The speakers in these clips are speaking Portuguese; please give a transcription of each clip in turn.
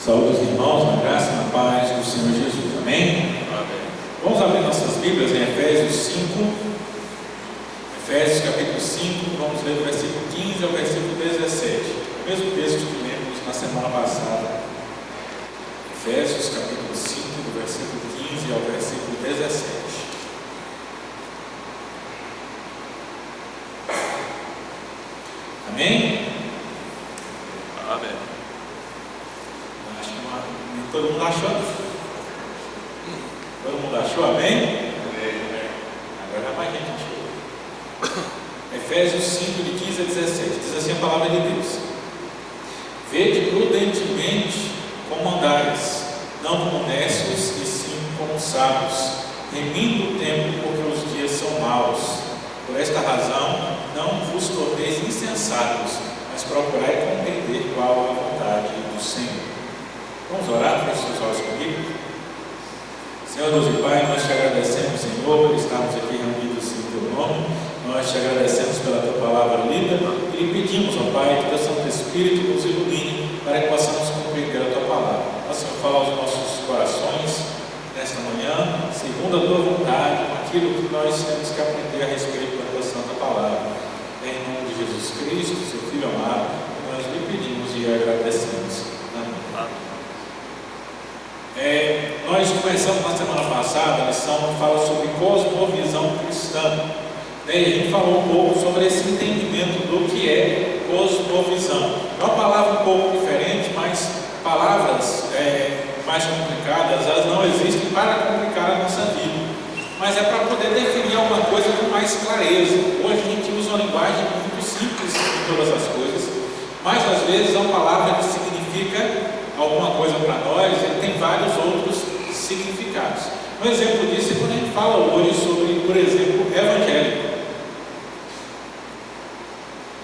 Saúde os irmãos, na graça e na paz do Senhor Jesus. Amém? Amém. Vamos abrir nossas Bíblias em Efésios 5. Efésios capítulo 5, vamos ler do versículo 15 ao versículo 17. O mesmo texto que lemos na semana passada. Efésios capítulo 5, do versículo 15 ao versículo 17. Amém? Amém. Acho que nem todo mundo achou. Todo mundo achou? Amém? Agora mais gente achou. Efésios 5, de 15 a 17. Diz assim a palavra de Deus: Vede prudentemente como andais, não como necios, e sim como sábios, remindo o tempo, porque os dias são maus. Por esta razão, não vos torneis insensatos, mas procurai compreender qual a vontade do Senhor. Vamos orar? Feche seus olhos comigo. Senhor Deus e Pai, nós te agradecemos, Senhor, por estarmos aqui reunidos em Teu nome. Nós te agradecemos pela Tua palavra lida e lhe pedimos, ó Pai, que Teu Santo Espírito nos ilumine para que possamos compreender a Tua palavra. Ó Senhor, fala aos nossos corações nesta manhã, segundo a Tua vontade, aquilo que nós temos que aprender a respeito da Tua Santa Palavra. Em nome de Jesus Cristo, Seu Filho amado, nós lhe pedimos e agradecemos. Amém. Nós começamos na semana passada a lição que fala sobre cosmovisão cristã. E a gente falou um pouco sobre esse entendimento do que é cosmovisão. É uma palavra um pouco diferente, mas palavras mais complicadas, elas não existem para complicar a nossa vida, mas é para poder definir alguma coisa com mais clareza. Hoje a gente usa uma linguagem muito simples em todas as coisas, mas às vezes é uma palavra que significa alguma coisa para nós, ele tem vários outros significados. Um exemplo disso é quando a gente fala hoje sobre, por exemplo, evangélico.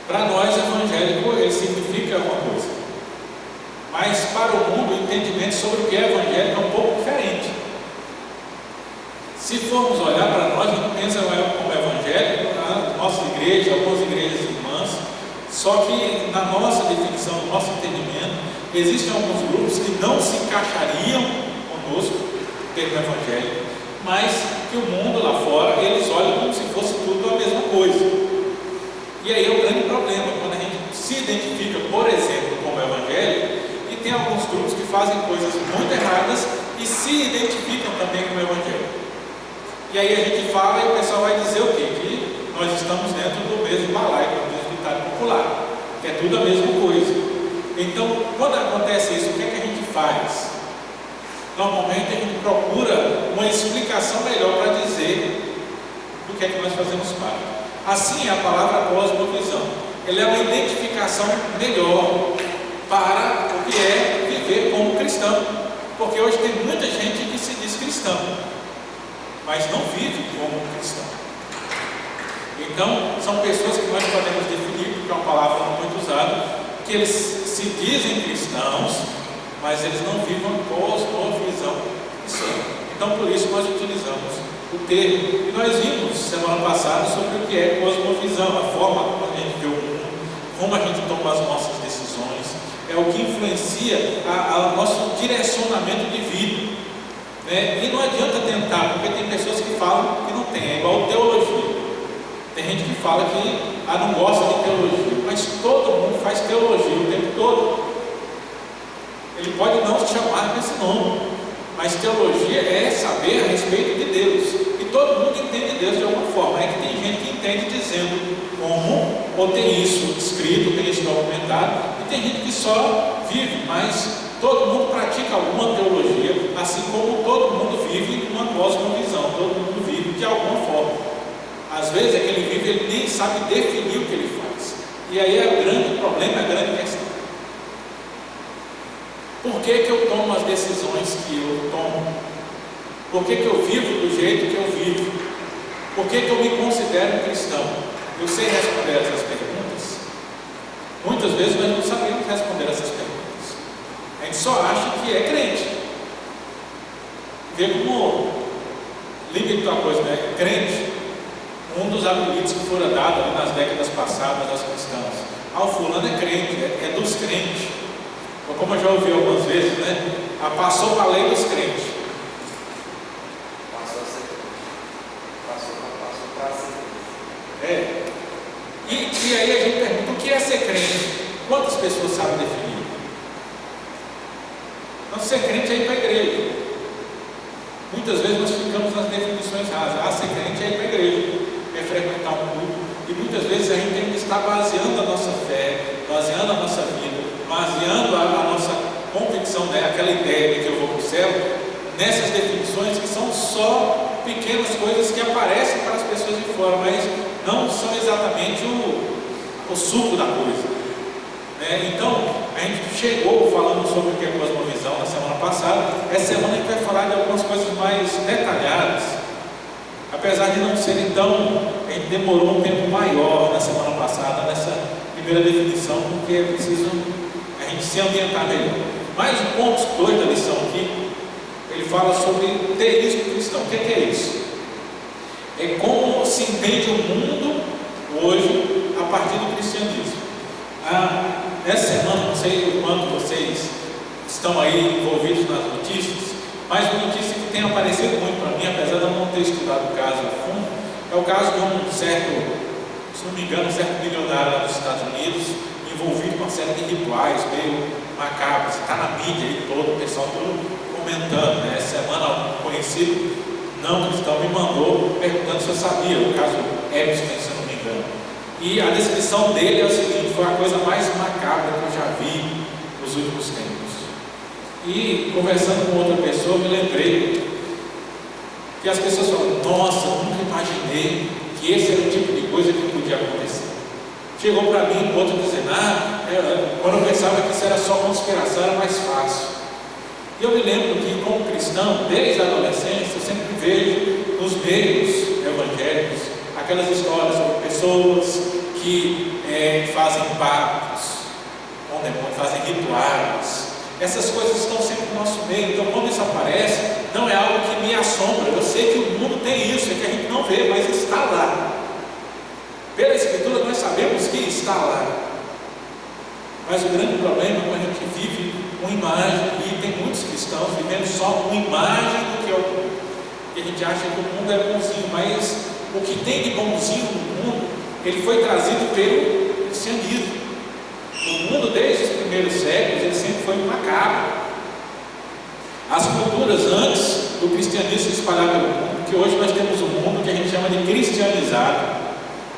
Para nós, evangélico, ele significa uma coisa, mas para o mundo, o entendimento sobre o que é evangélico é um pouco diferente. Se formos olhar para nós, a gente pensa como evangélico, na nossa igreja, algumas igrejas irmãs, só que na nossa definição, no nosso entendimento, existem alguns grupos que não se encaixariam conosco, no termo evangélico, mas que o mundo lá fora, eles olham como se fosse tudo a mesma coisa. E aí é o grande problema, quando a gente se identifica, por exemplo, como evangélico, e tem alguns grupos que fazem coisas muito erradas e se identificam também como evangélico. E aí a gente fala e o pessoal vai dizer o quê? Que nós estamos dentro do mesmo balaio, do mesmo ditado popular, que é tudo a mesma coisa. Então, quando acontece isso, o que é que a gente faz? Normalmente a gente procura uma explicação melhor para dizer do que é que nós fazemos parte. Assim é a palavra cosmovisão. Ela é uma identificação melhor para o que é viver como cristão. Porque hoje tem muita gente que se diz cristão, mas não vive como cristão. Então, são pessoas que nós podemos definir, porque é uma palavra muito usada, que eles se dizem cristãos, mas eles não vivem uma cosmovisão cristã. Então, por isso nós utilizamos o termo. E nós vimos semana passada sobre o que é cosmovisão, a forma como a gente vê o mundo, como a gente toma as nossas decisões, é o que influencia o nosso direcionamento de vida. E não adianta tentar, porque tem pessoas que falam que não tem, é igual teologia. Tem gente que fala que não gosta de teologia, mas todo mundo faz teologia o tempo todo. Ele pode não se chamar com esse nome, mas teologia é saber a respeito de Deus. E todo mundo entende Deus de alguma forma. É que tem gente que entende dizendo como, ou tem isso escrito, tem isso documentado, e tem gente que só vive, mas todo mundo pratica alguma teologia, assim como todo mundo vive uma cosmovisão, todo mundo vive de alguma forma. Às vezes aquele vive, ele nem sabe definir o que ele faz. E aí é o grande problema, a grande questão. Por que eu tomo as decisões que eu tomo? Por que eu vivo do jeito que eu vivo? Por que eu me considero cristão? Eu sei responder essas perguntas? Muitas vezes nós não sabemos responder essas perguntas. A gente só acha que é crente. Vê como limita a coisa, né? Crente. Um dos apelidos que foram dados ali nas décadas passadas aos cristãos. O fulano é crente, é dos crentes. como eu já ouvi algumas vezes, né? Passou para a lei dos crentes. Passou para ser. E aí a gente pergunta, o que é ser crente? Quantas pessoas sabem definir? Então, ser crente é ir para a igreja. Muitas vezes nós ficamos nas definições rasas. Ser crente é ir para a igreja, é frequentar um culto. E muitas vezes a gente tem que estar baseando a nossa fé, baseando a nossa vida, baseando a nossa convicção, né? Aquela ideia de que eu vou para o céu, nessas definições que são só pequenas coisas que aparecem para as pessoas de fora, mas não são exatamente o suco da coisa. Então, a gente chegou falando sobre o que é cosmovisão na semana passada. Essa semana a gente vai falar de algumas coisas mais detalhadas, apesar de não serem tão. A gente demorou um tempo maior na semana passada nessa primeira definição, porque é preciso a gente se ambientar melhor. Mas o ponto 2 da lição aqui, ele fala sobre teísmo cristão. O que é isso? É como se entende o mundo hoje a partir do cristianismo. Essa semana, não sei o quanto vocês estão aí envolvidos nas notícias, mas uma notícia que tem aparecido muito para mim, apesar de eu não ter estudado o caso a fundo, é o caso de um certo, se não me engano, um certo milionário lá nos Estados Unidos, envolvido com uma série de rituais meio macabros. Está na mídia aí todo, o pessoal todo comentando, né? Essa semana um conhecido não cristão me mandou perguntando se eu sabia, o caso Epstein, se eu não me engano. E a descrição dele é o seguinte: foi a coisa mais macabra que eu já vi nos últimos tempos. E conversando com outra pessoa, me lembrei que as pessoas falam: nossa, eu nunca imaginei que esse era o tipo de coisa que podia acontecer. Chegou para mim outro dizendo: quando eu pensava que isso era só conspiração, era mais fácil. E eu me lembro que, como cristão, desde a adolescência, eu sempre vejo nos meios evangélicos aquelas histórias sobre pessoas que fazem pactos com demônios, fazem rituais. Essas coisas estão sempre no nosso meio. Então, quando isso aparece, não é algo que me assombra. Eu sei que o mundo tem isso, é que a gente não vê, mas está lá. Pela Escritura, nós sabemos que está lá. Mas o grande problema é quando a gente vive uma imagem, e tem muitos cristãos vivendo só uma imagem do que é o mundo. E a gente acha que o mundo é bonzinho, mas o que tem de bonzinho no mundo, ele foi trazido pelo cristianismo. O mundo, desde os primeiros séculos, ele sempre foi macabro. As culturas antes do cristianismo se espalhar pelo mundo, porque hoje nós temos um mundo que a gente chama de cristianizado.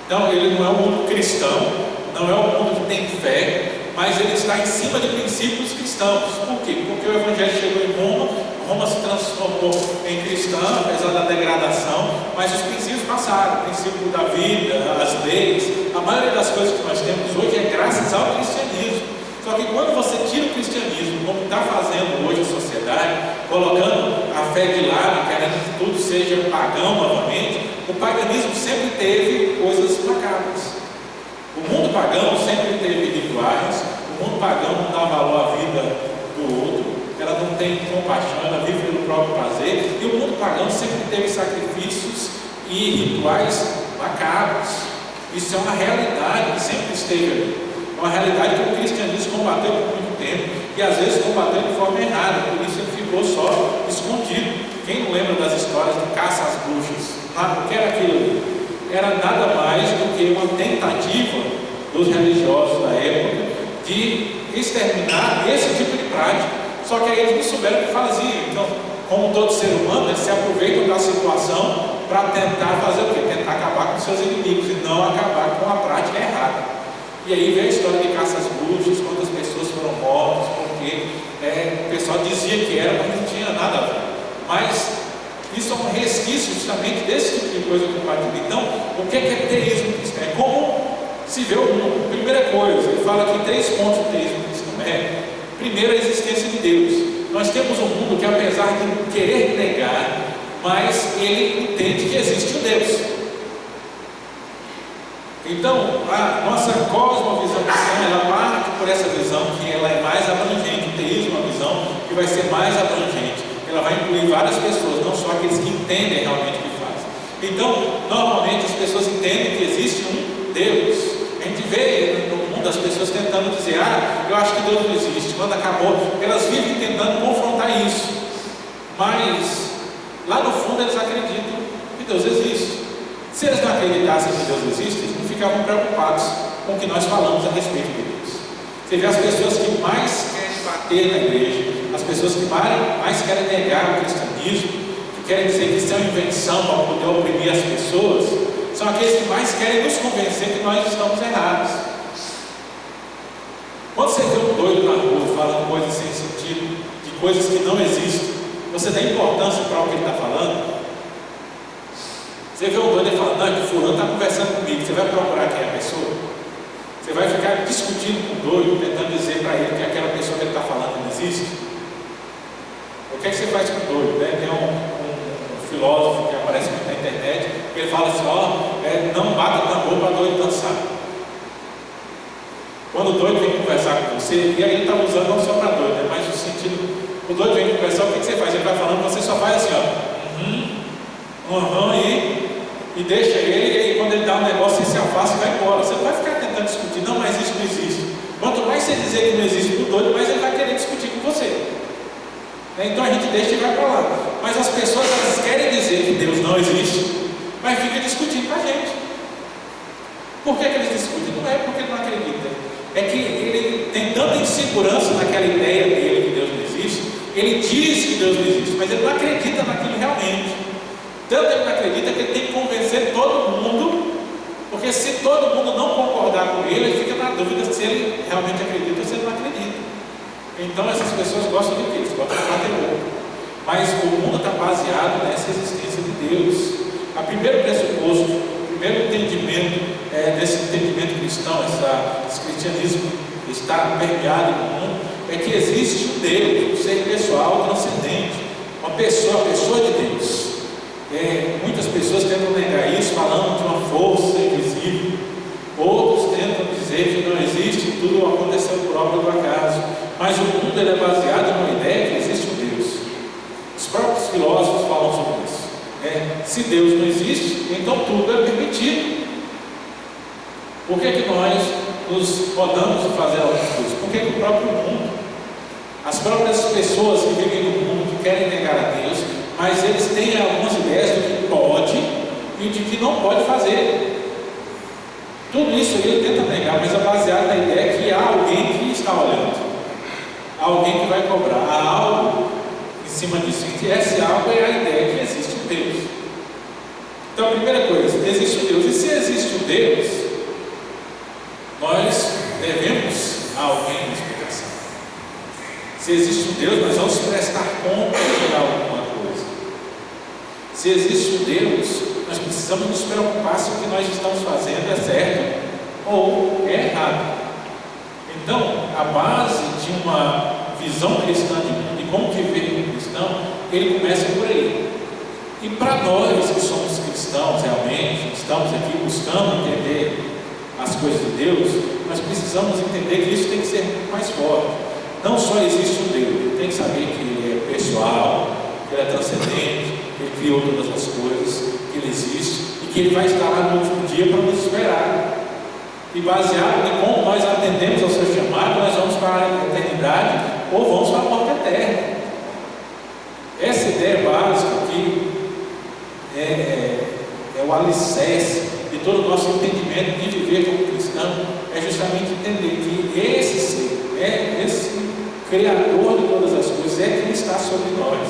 Então, ele não é um mundo cristão, não é um mundo que tem fé, mas ele está em cima de princípios cristãos. Por quê? Porque o Evangelho chegou em Roma, Roma se transformou em cristã, apesar da degradação, mas os princípios passaram, o princípio da vida, as leis, a maioria das coisas que nós temos hoje é graças ao cristianismo. Só que quando você tira o cristianismo, como está fazendo hoje a sociedade, colocando a fé de lado, querendo que tudo seja pagão novamente, o paganismo sempre teve coisas macabras. O mundo pagão sempre teve rituais, o mundo pagão não dá valor à vida do outro, ela não tem compaixão, ela vive pelo próprio prazer, e o mundo pagão sempre teve sacrifícios e rituais macabros. Isso é uma realidade que sempre esteve ali. É uma realidade que o cristianismo combateu por muito tempo, e às vezes combateu de forma errada, por isso ele ficou só escondido. Quem não lembra das histórias de caça às bruxas? O que era aquilo ali? Era nada mais do que uma tentativa dos religiosos da época de exterminar esse tipo de prática. Só que aí eles não souberam o que faziam. Então, como todo ser humano, eles se aproveitam da situação para tentar fazer o quê? Tentar acabar com seus inimigos e não acabar com a prática errada. E aí vem a história de caça às bruxas, quantas pessoas foram mortas, porque o pessoal dizia que era, mas não tinha nada a ver. Mas isso é um resquício justamente desse tipo de coisa que compartilha. Então, o que é teísmo cristão? É como se vê o mundo. Primeira coisa, ele fala aqui 3 pontos do teísmo cristão. Primeiro, a existência de Deus. Nós temos um mundo que, apesar de querer negar, mas ele entende que existe um Deus. Então, a nossa cosmovisão cristã, ela parte por essa visão que ela é mais abrangente. O teísmo é uma visão que vai ser mais abrangente. Ela vai incluir várias pessoas, não só aqueles que entendem realmente o que fazem. Então, normalmente as pessoas entendem que existe um Deus. A gente vê no mundo mundo, as pessoas tentando dizer, eu acho que Deus não existe, quando acabou, elas vivem tentando confrontar isso, mas lá no fundo eles acreditam que Deus existe. Se eles não acreditassem que Deus existe, eles não ficavam preocupados com o que nós falamos a respeito de Deus. Você vê as pessoas que mais querem bater na igreja, as pessoas que mais querem negar o cristianismo, que querem dizer que isso é uma invenção para poder oprimir as pessoas, são aqueles que mais querem nos convencer que nós estamos errados. Quando você vê um doido na rua falando coisas sem sentido, de coisas que não existem, você dá importância para o que ele está falando? Você vê um doido e fala, não, que fulano está conversando comigo, você vai procurar quem é a pessoa? Você vai ficar discutindo com o doido, tentando dizer para ele que aquela pessoa que ele está falando não existe? O que é que você faz com o doido? Né? Tem um filósofo que aparece muito na internet, ele fala assim, não bata tambor para doido dançar. Quando o doido vem conversar com você, e aí ele está usando não só para doido, né? Mas no sentido, o doido vem conversar, o que você faz? Ele vai falando, você só faz assim, e deixa ele, e aí quando ele dá um negócio, você se afasta e vai embora. Você não vai ficar tentando discutir, não, mas isso não existe. Quanto mais você dizer que não existe para o doido, mais ele vai querer discutir com você. Então a gente deixa e vai para lá. Mas as pessoas, elas querem dizer que Deus não existe, mas fica discutindo com a gente. Por que eles discutem? Não é porque não acreditam. É que ele tem tanta insegurança naquela ideia dele que Deus não existe, ele diz que Deus não existe, mas ele não acredita naquilo realmente. Tanto ele não acredita que ele tem que convencer todo mundo, porque se todo mundo não concordar com ele, ele fica na dúvida se ele realmente acredita ou se ele não acredita. Então essas pessoas gostam de quê? Eles gostam de bater louco. Mas o mundo está baseado nessa existência de Deus. O primeiro pressuposto, o primeiro entendimento desse entendimento cristão, esse cristianismo está permeado no mundo, é que existe um Deus, um ser pessoal, transcendente, uma pessoa, a pessoa de Deus. Muitas pessoas tentam negar isso, falando de uma força invisível. Outros tentam dizer que não existe, tudo aconteceu por obra do acaso. Mas o mundo ele é baseado numa ideia que existe um Deus. Os próprios filósofos falam sobre isso. Se Deus não existe, então tudo é permitido. Por que nós nos podamos fazer algumas coisas? Porque o próprio mundo, as próprias pessoas que vivem no mundo, que querem negar a Deus, mas eles têm algumas ideias do que pode e de que não pode fazer. Tudo isso ele tenta negar, mas é baseado na ideia que há alguém que está olhando, há alguém que vai cobrar, há algo em cima disso. E esse algo é a ideia que existe um Deus. Então a primeira coisa, existe um Deus. E se existe um Deus, nós devemos a alguém uma explicação. Se existe um Deus, nós vamos prestar conta de alguma coisa. Se existe um Deus, nós precisamos nos preocupar se o que nós estamos fazendo é certo ou é errado. Então, a base de uma visão cristã de mundo e como viver como cristão, ele começa por aí. E para nós que somos cristãos realmente, estamos aqui buscando entender as coisas de Deus, nós precisamos entender que isso tem que ser muito mais forte. Não só existe um Deus, ele tem que saber que ele é pessoal, que ele é transcendente, ele criou todas as coisas, que ele existe e que ele vai estar lá no último dia para nos esperar. E baseado em como nós atendemos ao seu chamado, nós vamos para a eternidade ou vamos para a morte eterna. Essa ideia básica aqui é o alicerce de todo o nosso entendimento de viver como cristão, é justamente entender que esse ser, esse Criador de todas as coisas, é quem está sobre nós.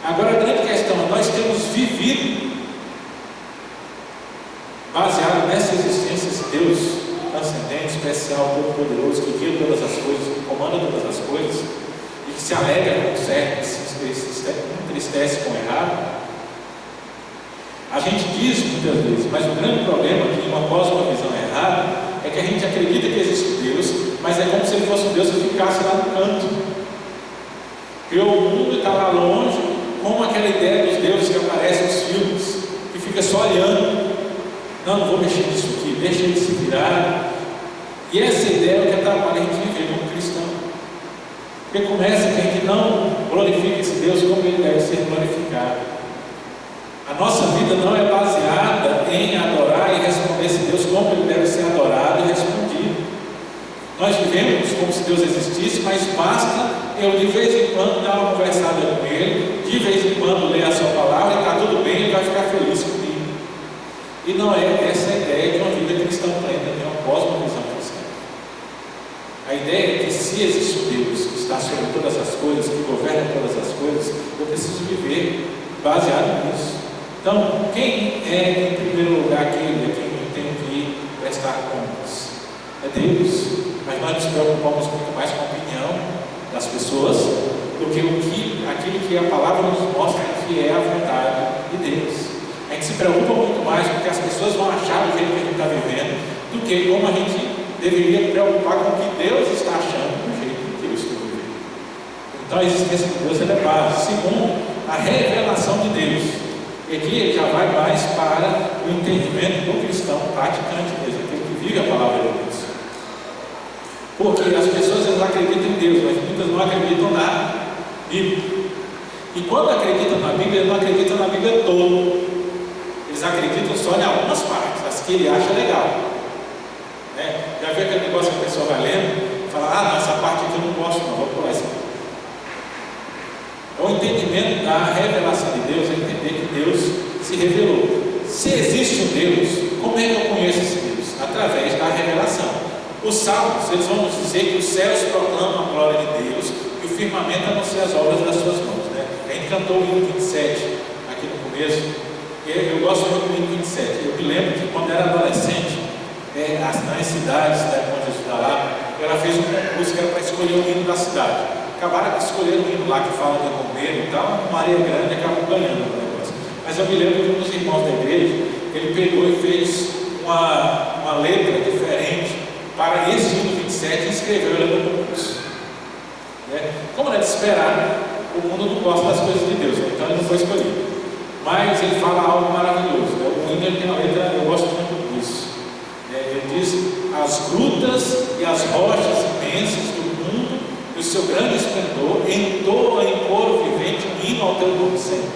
Agora a grande questão é, nós temos vivido baseado nessa existência desse Deus transcendente, especial, todo-poderoso, que guia todas as coisas, que comanda todas as coisas, e que se alegra com o certo, que se entristece com o errado. A gente diz muitas vezes, mas o grande problema aqui, após uma visão errada, é que a gente acredita que existe um Deus, mas é como se ele fosse um Deus que ficasse lá no canto. Criou o mundo e está lá longe, como aquela ideia dos deuses que aparecem nos filmes, que fica só olhando. Não vou mexer nisso aqui, deixa ele se virar. E essa ideia é o que atrapalha a gente viver como cristão. Porque começa que a gente não glorifica esse Deus como ele deve ser glorificado. A nossa vida não é baseada em adorar e responder esse Deus como ele deve ser adorado e respondido. Nós vivemos como se Deus existisse, mas basta eu de vez em quando dar uma conversada com Ele, de vez em quando ler a sua palavra e está tudo bem, Ele vai ficar feliz comigo. E não é essa a ideia de uma vida cristã plena, de uma cosmovisão cristã. A ideia é que se existe um Deus que está sobre todas as coisas, que governa todas as coisas, eu preciso viver baseado nisso. Então, quem é em primeiro lugar aquele a quem eu tenho que prestar contas? É Deus. Mas nós nos preocupamos muito mais com a opinião das pessoas do que aquilo que a palavra nos mostra que é a vontade de Deus. A gente se preocupa muito mais com o que as pessoas vão achar do jeito que a gente está vivendo, do que como a gente deveria preocupar com o que Deus está achando do jeito que eu estou vivendo. Então a existência de Deus é base. Segundo, a revelação de Deus. E aqui ele já vai mais para o entendimento do cristão praticante mesmo, aquele que vive a palavra de Deus. Porque as pessoas elas acreditam em Deus, mas muitas não acreditam na Bíblia. E quando acreditam na Bíblia, eles não acreditam na Bíblia toda. Eles acreditam só em algumas partes, as que ele acha legal. Já viu aquele negócio que a pessoa vai lendo e fala, não, essa parte aqui eu não gosto, não, vou pular essa. O entendimento da revelação de Deus é entender que Deus se revelou. Se existe um Deus, como é que eu conheço esse Deus? Através da revelação. Os salmos, eles vão nos dizer que os céus proclamam a glória de Deus e o firmamento anuncia as obras das suas mãos. A gente cantou o hino 27 aqui no começo. Eu gosto muito do hino 27. Eu me lembro que quando era adolescente, nas cidades da Bom Jesus da Lapa, ela fez um concurso que era para escolher o hino da cidade. Acabaram de escolher um hino lá que fala de bombeiro e tal, uma Maria Grande acabou ganhando o negócio. Mas eu me lembro que um dos irmãos da igreja, ele pegou e fez uma letra diferente para esse hino 27 e escreveu ele no concurso. Como é de esperar, o mundo não gosta das coisas de Deus, então ele não foi escolhido. Mas ele fala algo maravilhoso. O hino tem uma letra, eu gosto muito disso. Ele diz: as grutas e as rochas imensas do mundo, e o seu grande esplendor, entoa em coro vivente um hino ao teu nome sempre.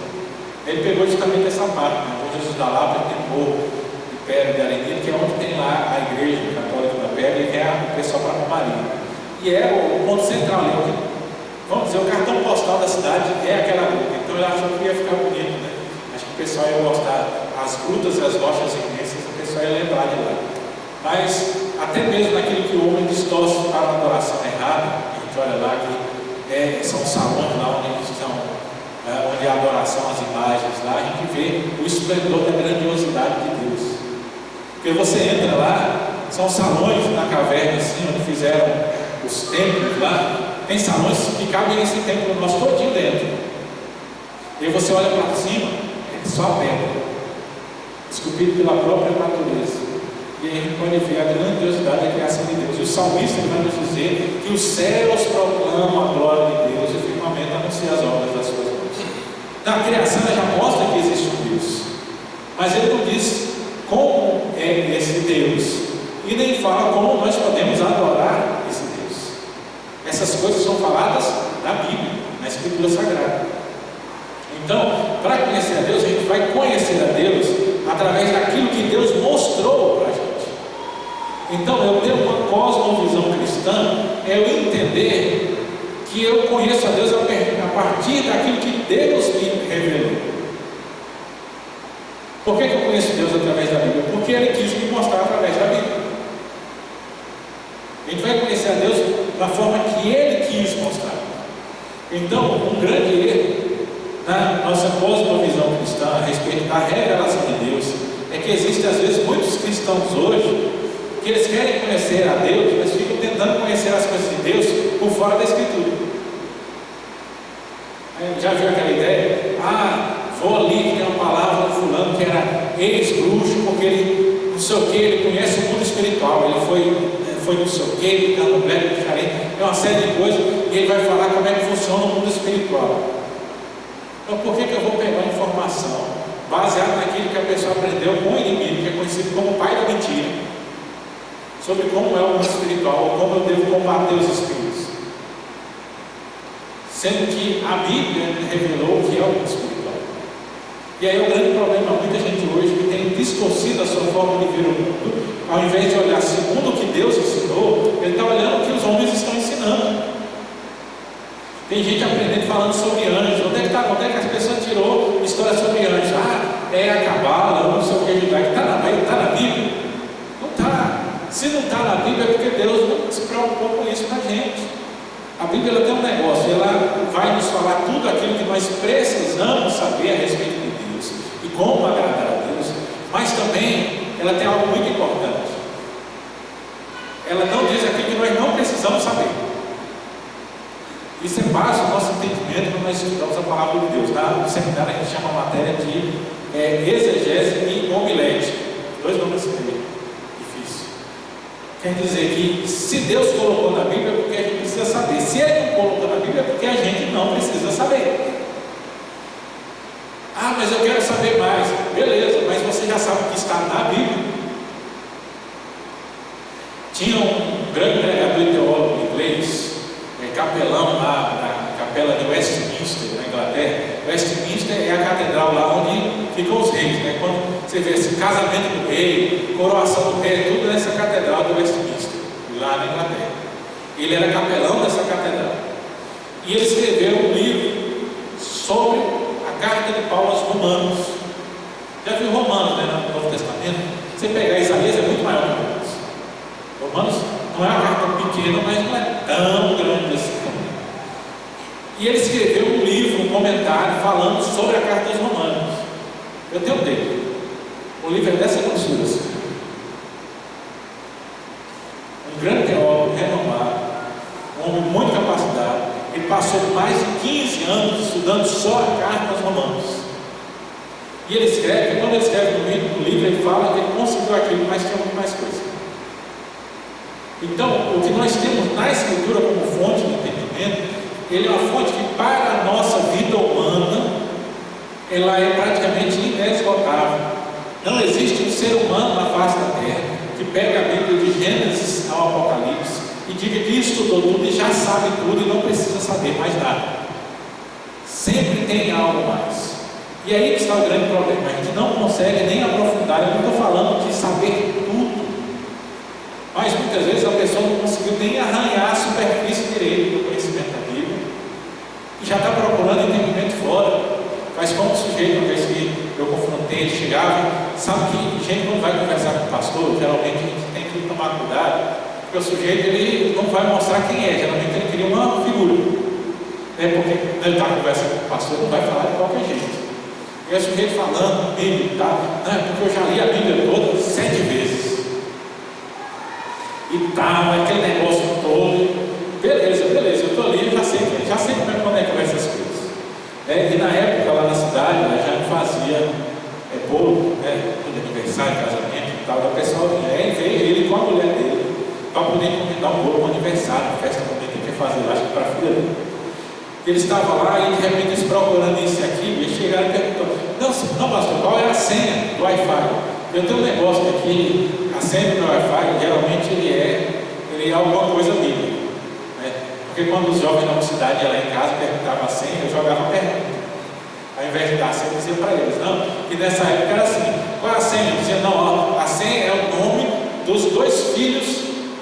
Ele pegou justamente essa parte, Bom Jesus da Lapa, tem um morro de Pedra de Arenito, que é onde tem lá a igreja católica da Pedra, e é o pessoal para a Romaria. E é o ponto central ali, vamos dizer, o cartão postal da cidade é aquela gruta. Então eu achou que ia ficar bonito, né? Acho que o pessoal ia gostar, as grutas e as rochas imensas, o pessoal ia lembrar de lá. Mas até mesmo naquilo que o homem distorce para a adoração errada, a gente olha lá que são salões lá onde a adoração, as imagens lá, a gente vê o esplendor da grandiosidade de Deus. Porque você entra lá, são salões na caverna assim, onde fizeram os templos lá, tem salões que cabem nesse templo nosso todinho dentro. E aí você olha para cima, é só a pedra, esculpido pela própria natureza. E aí a gente pode ver a grandiosidade da criação de Deus. E o salmista vai nos dizer que os céus proclamam a glória de Deus e o firmamento anuncia as obras das suas mãos. Na criação ele já mostra que existe um Deus, mas ele não diz como é esse Deus e nem fala como nós podemos adorar esse Deus. Essas coisas são faladas na Bíblia, na Escritura Sagrada. Então, para conhecer a Deus, a gente vai conhecer a Deus através daquilo que Deus mostrou para a gente. Então, eu ter uma cosmovisão cristã é eu entender que eu conheço a Deus a partir daquilo que Deus me revelou. Por que eu conheço Deus através da Bíblia? Porque Ele quis me mostrar através da Bíblia. A gente vai conhecer a Deus da forma que Ele quis mostrar. Então, um grande erro na nossa cosmovisão cristã a respeito da revelação de Deus é que existem às vezes muitos cristãos hoje que eles querem conhecer a Deus, mas ficam tentando conhecer as coisas de Deus por fora da Escritura. Já viu aquela ideia? Vou ali que tem uma palavra do fulano que era ex-bruxo, porque ele não sei o que, ele conhece o mundo espiritual, ele foi não sei o que, ele está no black, é uma série de coisas, e ele vai falar como é que funciona o mundo espiritual. Então por que eu vou pegar informação baseada naquilo que a pessoa aprendeu com o inimigo, que é conhecido como o pai da mentira, sobre como é o mundo espiritual, ou como eu devo combater os espíritos? Sendo que a Bíblia revelou o que é o mundo espiritual. E aí o grande problema, muita gente hoje que tem distorcido a sua forma de ver o mundo, ao invés de olhar segundo o que Deus ensinou, ele está olhando o que os homens estão ensinando. Tem gente aprendendo falando sobre anjos. Onde é que as pessoas tirou história sobre anjos? É a cabala, não sei o que judaico. Está na Bíblia? Não está. Se não está na Bíblia é porque Deus não se preocupou com isso para a gente. A Bíblia ela tem um negócio, ela vai nos falar tudo aquilo que nós precisamos saber a respeito de Deus e como agradar a Deus, mas também ela tem algo muito importante. Ela não diz aquilo que nós não precisamos saber. Isso é base do nosso entendimento quando nós estudamos a palavra de Deus. No seminário a gente chama a matéria de exegese e homilética. 2 nomes difíceis. Quer dizer que se Deus colocou na Bíblia é porque a gente precisa saber. Se Ele não colocou na Bíblia é porque a gente não precisa saber. Mas eu quero saber mais. Beleza, mas você já sabe o que está na Bíblia. Tinha um grande pregador e teólogo inglês, capelão lá na capela de Westminster, na Inglaterra. Westminster é a catedral lá onde ficam os reis, né? Quando você vê esse casamento do rei, coroação do rei, tudo nessa catedral de Westminster, lá na Inglaterra. Ele era capelão dessa catedral. E ele escreveu um livro sobre a carta de Paulo aos Romanos. Já viu Romanos, né, no Novo Testamento? Você pegar Isaías é muito maior que Romanos. Romanos não é uma carta pequena, mas não é tão grande assim também. E ele escreveu um livro, um comentário, falando sobre a carta aos Romanos. Eu tenho um dele. O livro é dessa grossura assim. Um grande teólogo renomado, um homem muito capacitado. Ele passou mais de 15 anos estudando só a carta aos Romanos. E ele escreve, quando ele escreve no livro, ele fala que ele conseguiu aquilo, mas tinha muito mais coisa. Então, o que nós temos na Escritura como fonte de entendimento, ele é uma fonte que para a nossa vida humana, ela é praticamente inesgotável. Não existe um ser humano na face da terra que pega a Bíblia de Gênesis ao Apocalipse e diga que estudou tudo e já sabe tudo e não precisa saber mais nada. Sempre tem algo mais. E aí que está o grande problema. A gente não consegue nem aprofundar. Eu não estou falando de saber tudo. Mas muitas vezes a pessoa não conseguiu nem arranhar a superfície direito do conhecimento da Bíblia e já está procurando entendimento fora. Faz como o sujeito, uma vez que eu confrontei, ele chegava, sabe que gente quando vai conversar com o pastor, geralmente a gente tem que tomar cuidado, porque o sujeito ele não vai mostrar quem é, geralmente ele cria uma figura, porque quando ele está conversando com o pastor, ele não vai falar de qualquer jeito. E o sujeito falando, Bíblia e tal, não, é porque eu já li a Bíblia toda 7 vezes. E tal, aquele negócio todo. Beleza, eu estou ali, já sei como é que vai essas coisas. E na época lá na cidade, já não fazia bolo, de aniversário, casamento e tal, da pessoa vinha. Aí veio ele com a mulher dele para poder encomendar um bolo para o aniversário, festa que ele quer fazer, acho que para a filha dele. Ele estava lá e de repente eles procurando isso e aquilo, e eles chegaram e perguntaram: não pastor, qual é a senha do Wi-Fi? Eu tenho um negócio aqui, a senha do meu Wi-Fi, geralmente ele é alguma coisa bíblica, né? Porque quando os jovens da mocidade iam lá em casa perguntavam a senha, eu jogava a pergunta. Ao invés de dar a senha, eu dizia para eles: não, que nessa época era assim, qual é a senha? Eu dizia: não, a senha é o nome dos 2 filhos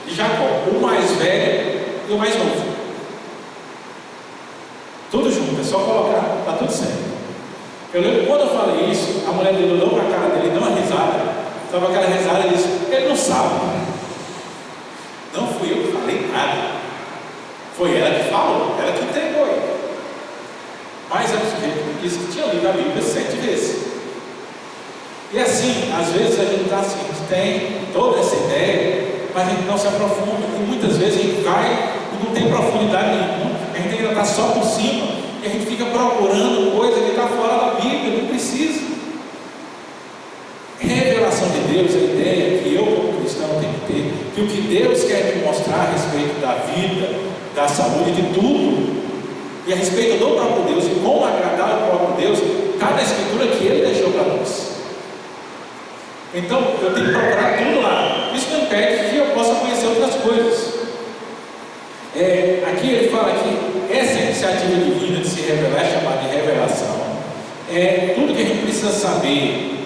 de Jacó, o mais velho e o mais novo. Tudo junto, é só colocar, está tudo certo. Eu lembro quando eu falei isso, a mulher dele olhou para a cara dele e deu uma risada. Estava aquela risada e disse: ele não sabe. Não fui eu que falei nada. Foi ela que falou, ela que entregou ele. Mas o sujeito disse que tinha lido a Bíblia 7 vezes. E assim, às vezes a gente está assim, a gente tem toda essa ideia, mas a gente não se aprofunda. E muitas vezes a gente vai e não tem profundidade nenhuma. A gente ainda está só por cima e a gente fica procurando coisa que está fora da Bíblia, não precisa. Revelação de Deus, a ideia que eu como cristão tenho que ter, que o que Deus quer me mostrar a respeito da vida, da saúde, de tudo, e a respeito do próprio Deus e como agradar o próprio Deus, está na Escritura que Ele deixou para nós. Então eu tenho que procurar tudo lá. Isso não impede que eu possa conhecer outras coisas. Aqui ele fala que essa iniciativa divina de se revelar é chamada de revelação. Tudo que a gente precisa saber,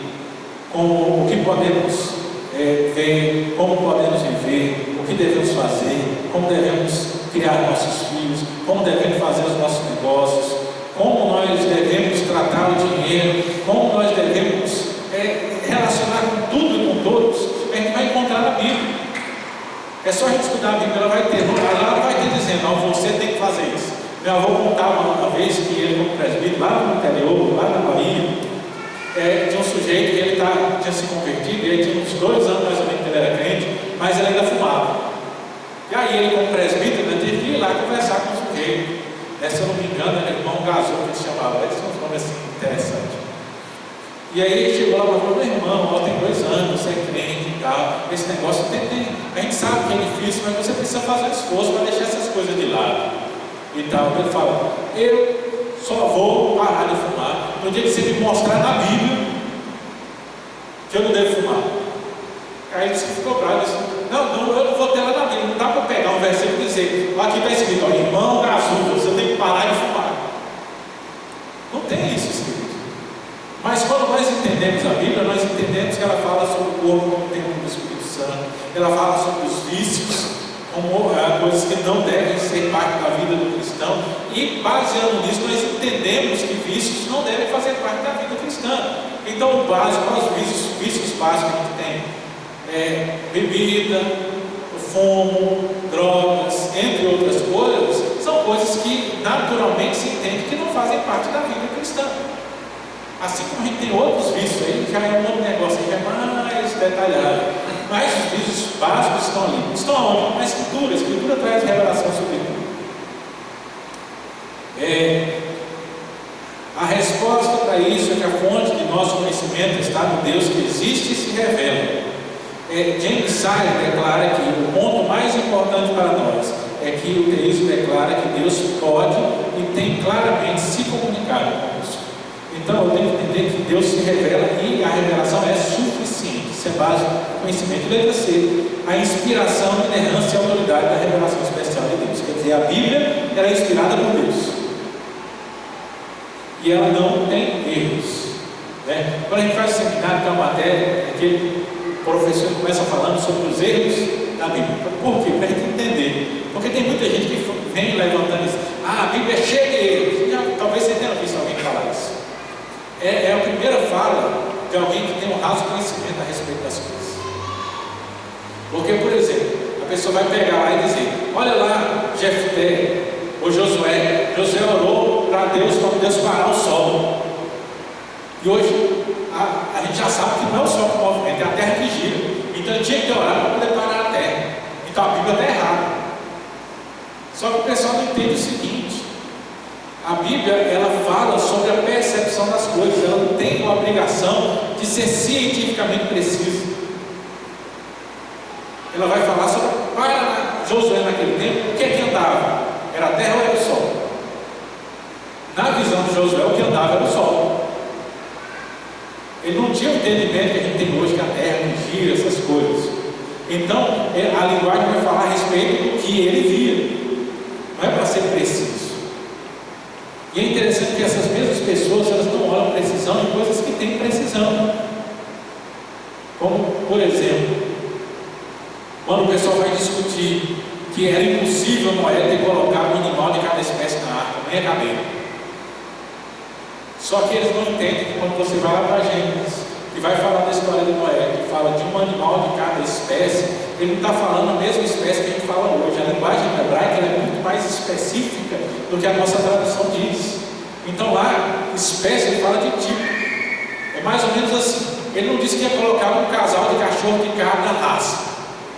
como o que podemos ver, como podemos viver, o que devemos fazer, como devemos criar nossos filhos, como devemos fazer os nossos negócios, como nós devemos tratar o dinheiro, como nós devemos relacionar com tudo e com todos, a gente vai encontrar na Bíblia. É só a gente estudar a Bíblia, ela vai ter dizendo, não, você tem que fazer isso. Meu avô contava uma vez que ele, como presbítero, lá no interior, lá na Bahia, tinha um sujeito que ele tinha se convertido, ele tinha uns 2 anos mais ou menos que ele era crente, mas ele ainda fumava. E aí ele, como presbítero, teve que ir lá conversar com o sujeito. Se eu não me engano, era irmão Gasol que ele chamava, eles são uns nomes assim interessantes. E aí ele chegou lá e falou, meu irmão, tem 2 anos, você é crente e tal, esse negócio a gente sabe que é difícil, mas você precisa fazer um esforço para deixar essas coisas de lado e tal. Ele fala, eu só vou parar de fumar no dia que você me mostrar na Bíblia que eu não devo fumar. Aí ele disse que ficou bravo, disse, não, eu não vou ter lá na Bíblia, não dá para pegar um versículo e dizer, aqui está escrito, irmão Gasol, você tem que parar de fumar. Não tem isso escrito. Mas quando nós entendemos a Bíblia, nós entendemos que ela fala sobre o corpo como templo do Espírito Santo, ela fala sobre os vícios, como coisas que não devem ser parte da vida do cristão, e baseando nisso, nós entendemos que vícios não devem fazer parte da vida cristã. Então, o básico, os vícios básicos que a gente tem bebida, fumo, drogas, entre outras coisas, são coisas que naturalmente se entende que não fazem parte da vida cristã. Assim como a gente tem outros vícios aí, já é um outro negócio que é mais detalhado. Mas os vícios básicos estão ali. Estão aonde? Na Escritura. A Escritura traz revelação sobre tudo. A resposta para isso é que a fonte de nosso conhecimento está no Deus que existe e se revela. James Sire declara que o ponto mais importante para nós é que o teísmo declara que Deus pode e tem claramente se comunicado conosco. Então eu tenho que entender que Deus se revela e a revelação é suficiente. Isso é base do conhecimento. Letra C, a inspiração, inerrância e autoridade da revelação especial de Deus. Quer dizer, a Bíblia ela é inspirada por Deus e ela não tem erros, né? Quando a gente faz o seminário, tem uma matéria, aquele professor começa falando sobre os erros da Bíblia. Por quê? Para a gente entender. Porque tem muita gente que vem levantando isso. A Bíblia é cheia de erros. Talvez você tenha visto alguém falar isso. É a primeira fala de alguém que tem um raso conhecimento a respeito das coisas. Porque, por exemplo, a pessoa vai pegar lá e dizer, olha lá, Jefté, ou Josué orou para Deus parar o sol. E hoje a gente já sabe que não é o sol que movimenta, é a terra que gira. Então ele tinha que ter orado para poder parar a terra. Então a Bíblia está errada. Só que o pessoal não entende o seguinte: a Bíblia ela fala sobre a percepção das coisas, ela não tem a obrigação de ser cientificamente precisa. Ela vai falar sobre Josué naquele tempo, o que é que andava? Era a terra ou era o sol? Na visão de Josué, o que andava era o sol. Ele não tinha o entendimento que a gente tem hoje, que a terra que gira, essas coisas. Então, a linguagem vai falar a respeito do que ele via. Não é para ser preciso. E é interessante que essas mesmas pessoas, elas não olham precisão em coisas que têm precisão. Como, por exemplo, quando o pessoal vai discutir que era impossível Noé ter colocado um animal de cada espécie na arca, nem a cabelo. Só que eles não entendem que quando você vai lá para Gênesis e vai falar da história de Noé, que fala de um animal de cada espécie, ele não está falando a mesma espécie que a gente fala hoje. A linguagem hebraica é muito mais específica do que a nossa tradução diz. Então lá, espécie, ele fala de tipo. É mais ou menos assim. Ele não disse que ia colocar um casal de cachorro de cabra raça.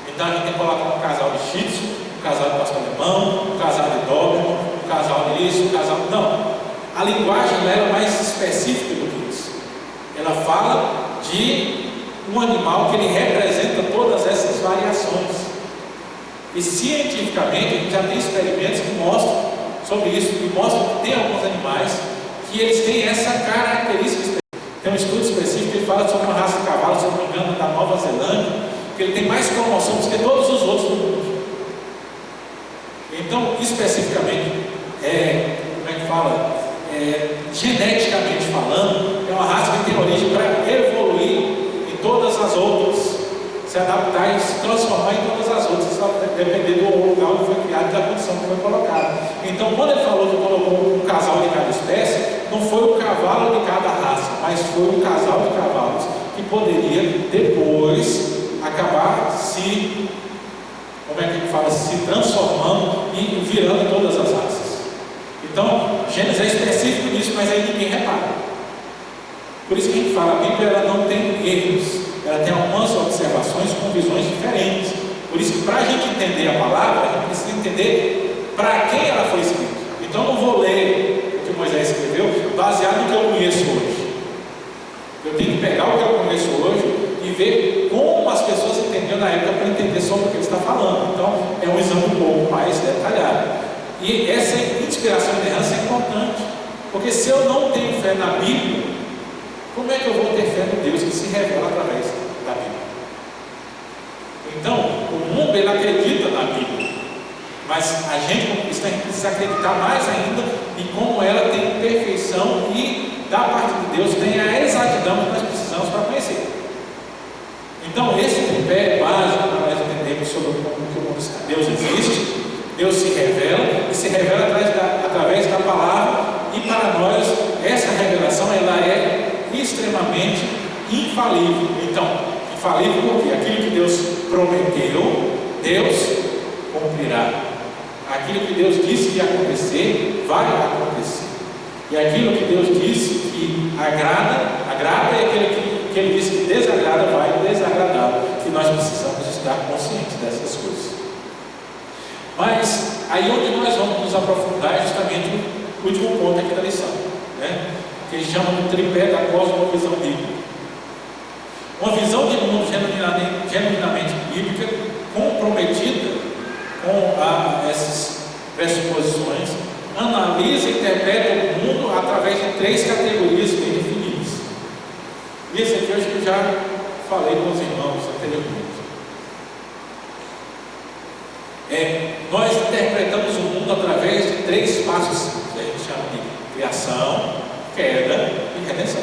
Então a gente tem que colocar um casal de shih tzu, um casal de pastor alemão, um casal de doberman, um casal de isso, um casal... Não. A linguagem ela é mais específica do que isso. Ela fala de um animal que ele representa todas essas variações. E cientificamente a gente já tem experimentos que mostram sobre isso, que mostram que tem alguns animais que eles têm essa característica específica. Tem um estudo específico que fala sobre uma raça de cavalo, se não me engano, da Nova Zelândia, que ele tem mais cromossomos que todos os outros do mundo. Então, especificamente, como é que fala? Geneticamente falando, é uma raça que tem origem para evoluir em todas as outras, se adaptar e se transformar em todas as outras. depender do lugar onde foi criado e da condição que foi colocada. Então, quando ele falou que colocou um casal de cada espécie, não foi um cavalo de cada raça, mas foi um casal de cavalos que poderia depois acabar se, como é que ele fala, se transformando e virando todas as raças. Então, Gênesis é específico nisso, mas aí ninguém repara. Por isso que a gente fala, a Bíblia ela não tem erros, ela tem algumas observações com visões diferentes. Por isso que para a gente entender a palavra, a gente precisa entender para quem ela foi escrita. Então eu não vou ler o que Moisés escreveu baseado no que eu conheço hoje. Eu tenho que pegar o que eu conheço hoje e ver como as pessoas entenderam na época para entender sobre o que ele está falando. Então é um exame um pouco mais detalhado. E essa inspiração e inerrância é importante, porque se eu não tenho fé na Bíblia, como é que eu vou ter fé no Deus que se revela através da Bíblia? Então, o mundo ele acredita na Bíblia, mas a gente como cristão precisa acreditar mais ainda em como ela tem perfeição e da parte de Deus tem a exatidão que nós precisamos para conhecer. Então, esse tripé é básico para nós entendermos sobre como que o mundo está. Deus existe, Deus se revela e se revela através da palavra, e para nós essa revelação ela é extremamente infalível. Então, infalível porque aquilo que Deus prometeu, Deus cumprirá. Aquilo que Deus disse que ia acontecer, vai acontecer. E aquilo que Deus disse que agrada, e aquilo que Ele disse que desagrada, vai desagradar. E nós precisamos estar conscientes dessas coisas. Mas aí onde nós vamos nos aprofundar é justamente o último ponto aqui da lição, né? Que eles chamam de tripé da cosmovisão bíblica. Uma visão de mundo genuinamente bíblica, comprometida com essas pressuposições, analisa e interpreta o mundo através de 3 categorias bem definidas. Isso aqui eu acho que eu já falei com os irmãos anteriormente. Nós interpretamos o mundo através de 3 passos simples. A gente chama de criação, queda e redenção.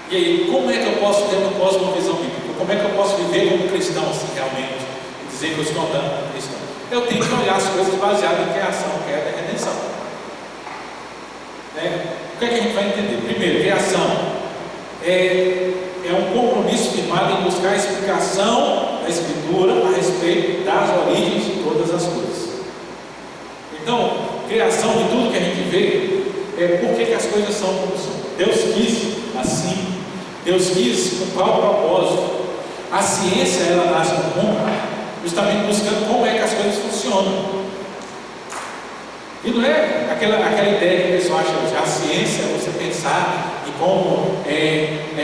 E aí, como é que eu posso ter uma cosmovisão bíblica? Como é que eu posso viver como cristão assim, realmente? E dizer que eu estou andando como cristão? Eu tenho que olhar as coisas baseadas em criação, queda e redenção. O que é que a gente vai entender? Primeiro, criação é um compromisso firmado em buscar a explicação da Escritura a respeito das origens de todas as coisas. Então, criação de tudo que a gente vê é por que as coisas são como são. Deus quis assim, Deus quis com qual propósito. A ciência ela nasce no mundo justamente buscando como é que as coisas funcionam. E não é aquela ideia que o pessoal acha que a ciência é você pensar em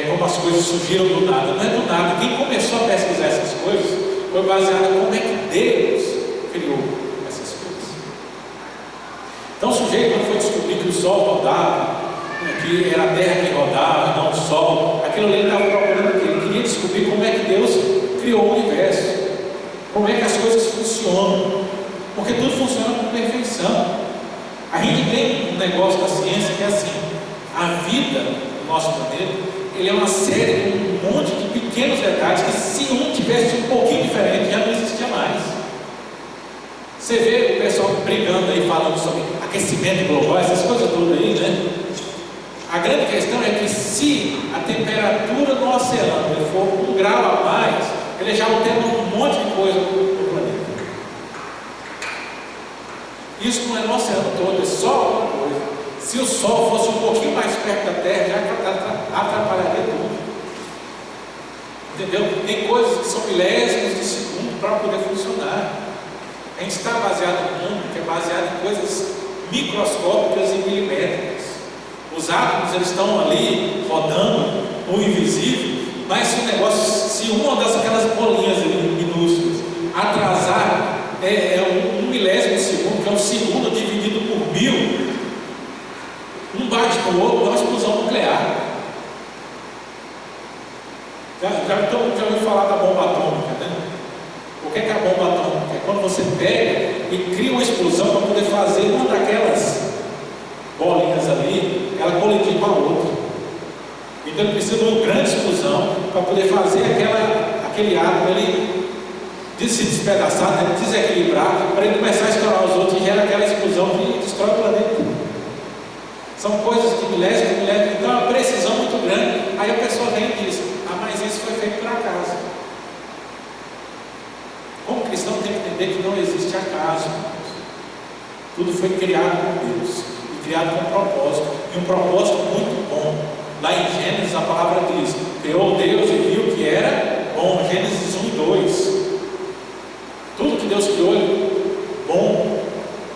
como as coisas surgiram do nada. Não é do nada. Quem começou a pesquisar essas coisas foi baseado em como é que Deus criou essas coisas. Então o sujeito, quando foi descobrir que o Sol rodava, que era a Terra que rodava, não o Sol, aquilo ali ele estava procurando o quê? Ele queria descobrir como é que Deus criou o universo, como é que as coisas funcionam, porque tudo funciona com perfeição. A gente tem um negócio da ciência que é assim: a vida do nosso planeta, ele é uma série de um monte de pequenos detalhes que, se um tivesse um pouquinho diferente, já não existia mais. Você vê o pessoal brigando aí, falando sobre aquecimento global, essas coisas todas aí, né? A grande questão é que, se a temperatura no oceano ele for 1 grau a mais, ele já altera um monte de coisa no planeta. Isso não é no oceano todo, é só uma coisa. Se o Sol fosse um pouquinho mais perto da Terra, já atrapalharia tudo. Entendeu? Tem coisas que são milésimos de segundo para poder funcionar. A gente está baseado no mundo que é baseado em coisas microscópicas e milimétricas. Os átomos eles estão ali rodando no invisível, mas se o negócio, se uma daquelas bolinhas minúsculas atrasar um milésimo de segundo, que é um segundo dividido por 1000, um bate no outro, dá uma explosão nuclear. Todo mundo já ouviu falar da bomba atômica, né? O que é a bomba atômica? É quando você pega e cria uma explosão para poder fazer uma daquelas bolinhas ali, ela colidir com a outra. Então ele precisa de uma grande explosão para poder fazer aquele átomo ali de se despedaçar, né, de desequilibrar, para ele começar a estourar os outros e gera aquela explosão que destrói o planeta. São coisas que me levam, então é uma precisão muito grande. Aí a pessoa vem e diz: ah, mas isso foi feito por acaso. Como cristão tem que entender que não existe acaso. Tudo foi criado por Deus, e criado com um propósito, e um propósito muito bom. Lá em Gênesis a palavra diz: criou Deus e viu que era bom. Gênesis 1 e 2. Tudo que Deus criou é bom,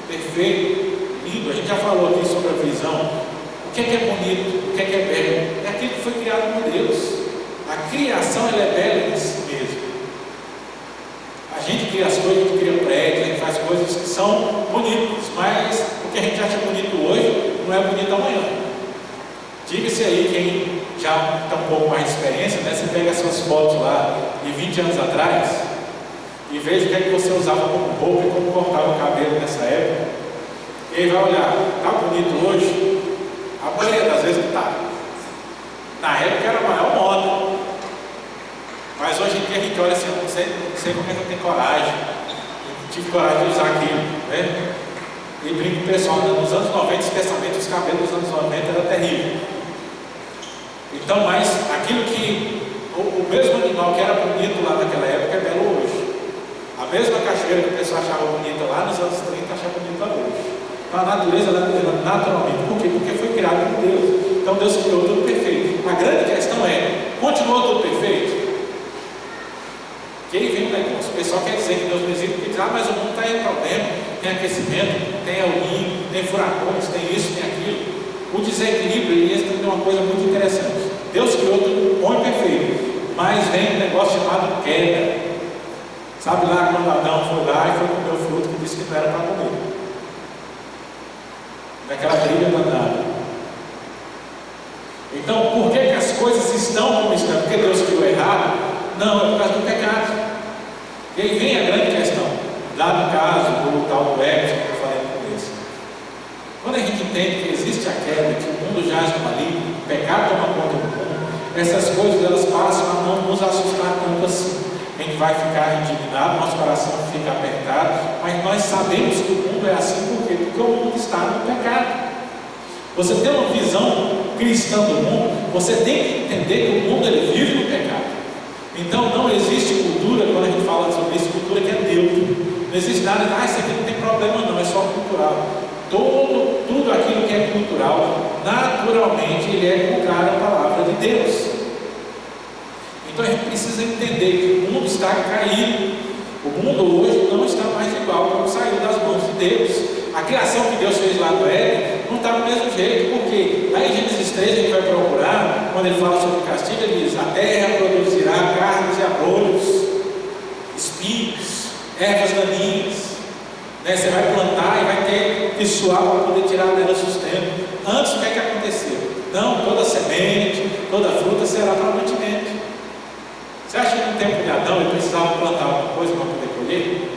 perfeito, lindo. A gente já falou aqui sobre a visão. O que é bonito, o que é belo? É aquilo que foi criado por Deus. A criação ela é bela em si mesmo. A gente cria as coisas, a gente cria prédios, a gente faz coisas que são bonitas, mas o que a gente acha bonito hoje não é bonito amanhã. Diga-se aí, quem já tem um pouco mais de experiência, né? Você pega suas fotos lá de 20 anos atrás e veja o que é que você usava como roupa e como cortava o cabelo nessa época. E aí vai olhar, está bonito hoje? A maioria das vezes não está. Na época era a maior moda. Mas hoje em dia a gente olha assim: não sei como é que eu tenho coragem. Eu tive coragem de usar aquilo, né? E brinco com o pessoal, né? Nos anos 90, especialmente os cabelos dos anos 90 era terrível. Então, mas aquilo que o mesmo animal que era bonito lá naquela época é belo hoje. A mesma cachoeira que o pessoal achava bonita lá nos anos 30 acha bonita hoje. Então a natureza ela naturalmente. Por quê? Porque foi criado por Deus. Então Deus criou tudo perfeito. A grande questão é: continuou tudo perfeito? Que aí vem o negócio. O pessoal quer dizer que Deus não existe, porque diz: ah, mas o mundo está em problema, tem aquecimento, tem El Niño, tem furacões, tem isso, tem aquilo. O desequilíbrio, e esse também é uma coisa muito interessante. Deus criou tudo bom e perfeito, mas vem um negócio chamado queda. Sabe lá quando Adão foi lá e foi comer o fruto que disse que não era para comer? Daquela briga danada. Então, por que as coisas estão como estão? Porque Deus criou errado? Não, é por causa do pecado. E aí vem a grande questão. Lá no caso do tal do ego que eu falei no começo. Quando a gente entende que existe a queda, que o mundo jaz no maligno, o pecado toma conta do mundo, essas coisas elas passam a não nos assustar tanto assim. A gente vai ficar indignado, nosso coração fica apertado, mas nós sabemos que o mundo é assim. Por quê? Porque o mundo está no pecado. Você tem uma visão cristã do mundo, você tem que entender que o mundo ele vive no pecado. Então não existe cultura, quando a gente fala sobre isso, cultura que é neutra. Não existe nada, isso aqui não tem problema não, é só cultural. Tudo aquilo que é cultural, naturalmente ele é contrário à palavra de Deus. Então a gente precisa entender que o mundo está caído. O mundo hoje não está mais igual como saiu das mãos de Deus. A criação que Deus fez lá no Éden não está do mesmo jeito, porque lá em Gênesis 3 a gente vai procurar, quando ele fala sobre o castigo, ele diz: a terra produzirá carnes e abrolhos, espinhos, ervas daninhas, né? Você vai plantar e vai ter que suar para poder tirar dela sustento. Antes o que é que aconteceu? Não, toda semente, toda fruta será para mantimento. Você acha que no tempo de Adão ele precisava plantar alguma coisa para poder colher?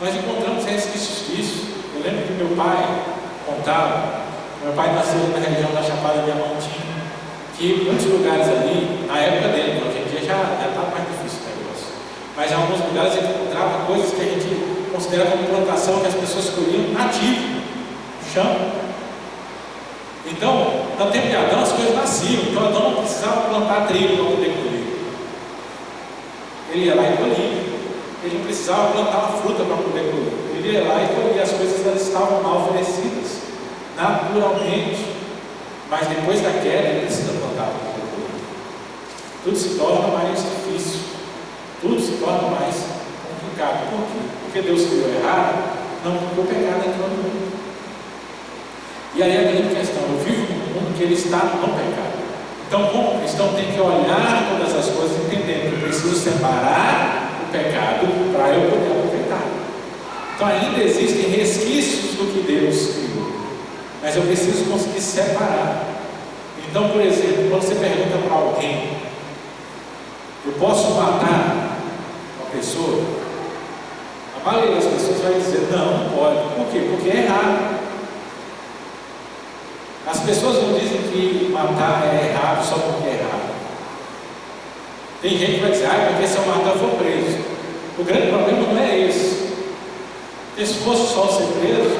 Nós encontramos resquícios disso. Eu lembro que meu pai contava, meu pai nasceu na região da Chapada Diamantina, que muitos lugares ali, na época dele, hoje em dia já está mais difícil o negócio, mas em alguns lugares ele encontrava coisas que a gente considera como plantação, que as pessoas colhiam nativo, no chão. Então, no tempo de Adão as coisas nasciam, então Adão não precisava plantar trigo para poder colher. Ele ia lá e colhia. Ele não precisava plantar uma fruta para poder colher. Ele ia lá e colhia. As coisas elas estavam mal oferecidas, naturalmente. Mas depois da queda, ele precisa plantar para poder colher. Tudo se torna mais difícil. Tudo se torna mais complicado. Por quê? Porque Deus criou errado? Não, porque o pecado entrou no mundo. E aí a grande questão: eu vivo num mundo que ele está no pecado. Então, como cristão, tem que olhar todas as coisas entendendo que eu preciso separar pecado para eu poder aproveitar. Então ainda existem resquícios do que Deus criou, mas eu preciso conseguir separar. Então, por exemplo, quando você pergunta para alguém: eu posso matar uma pessoa? A maioria das pessoas vai dizer: não, não pode. Por quê? Porque é errado. As pessoas não dizem que matar é errado só porque é errado. Tem gente que vai dizer, porque se eu matar eu vou preso. O grande problema não é esse. Porque se fosse só ser preso,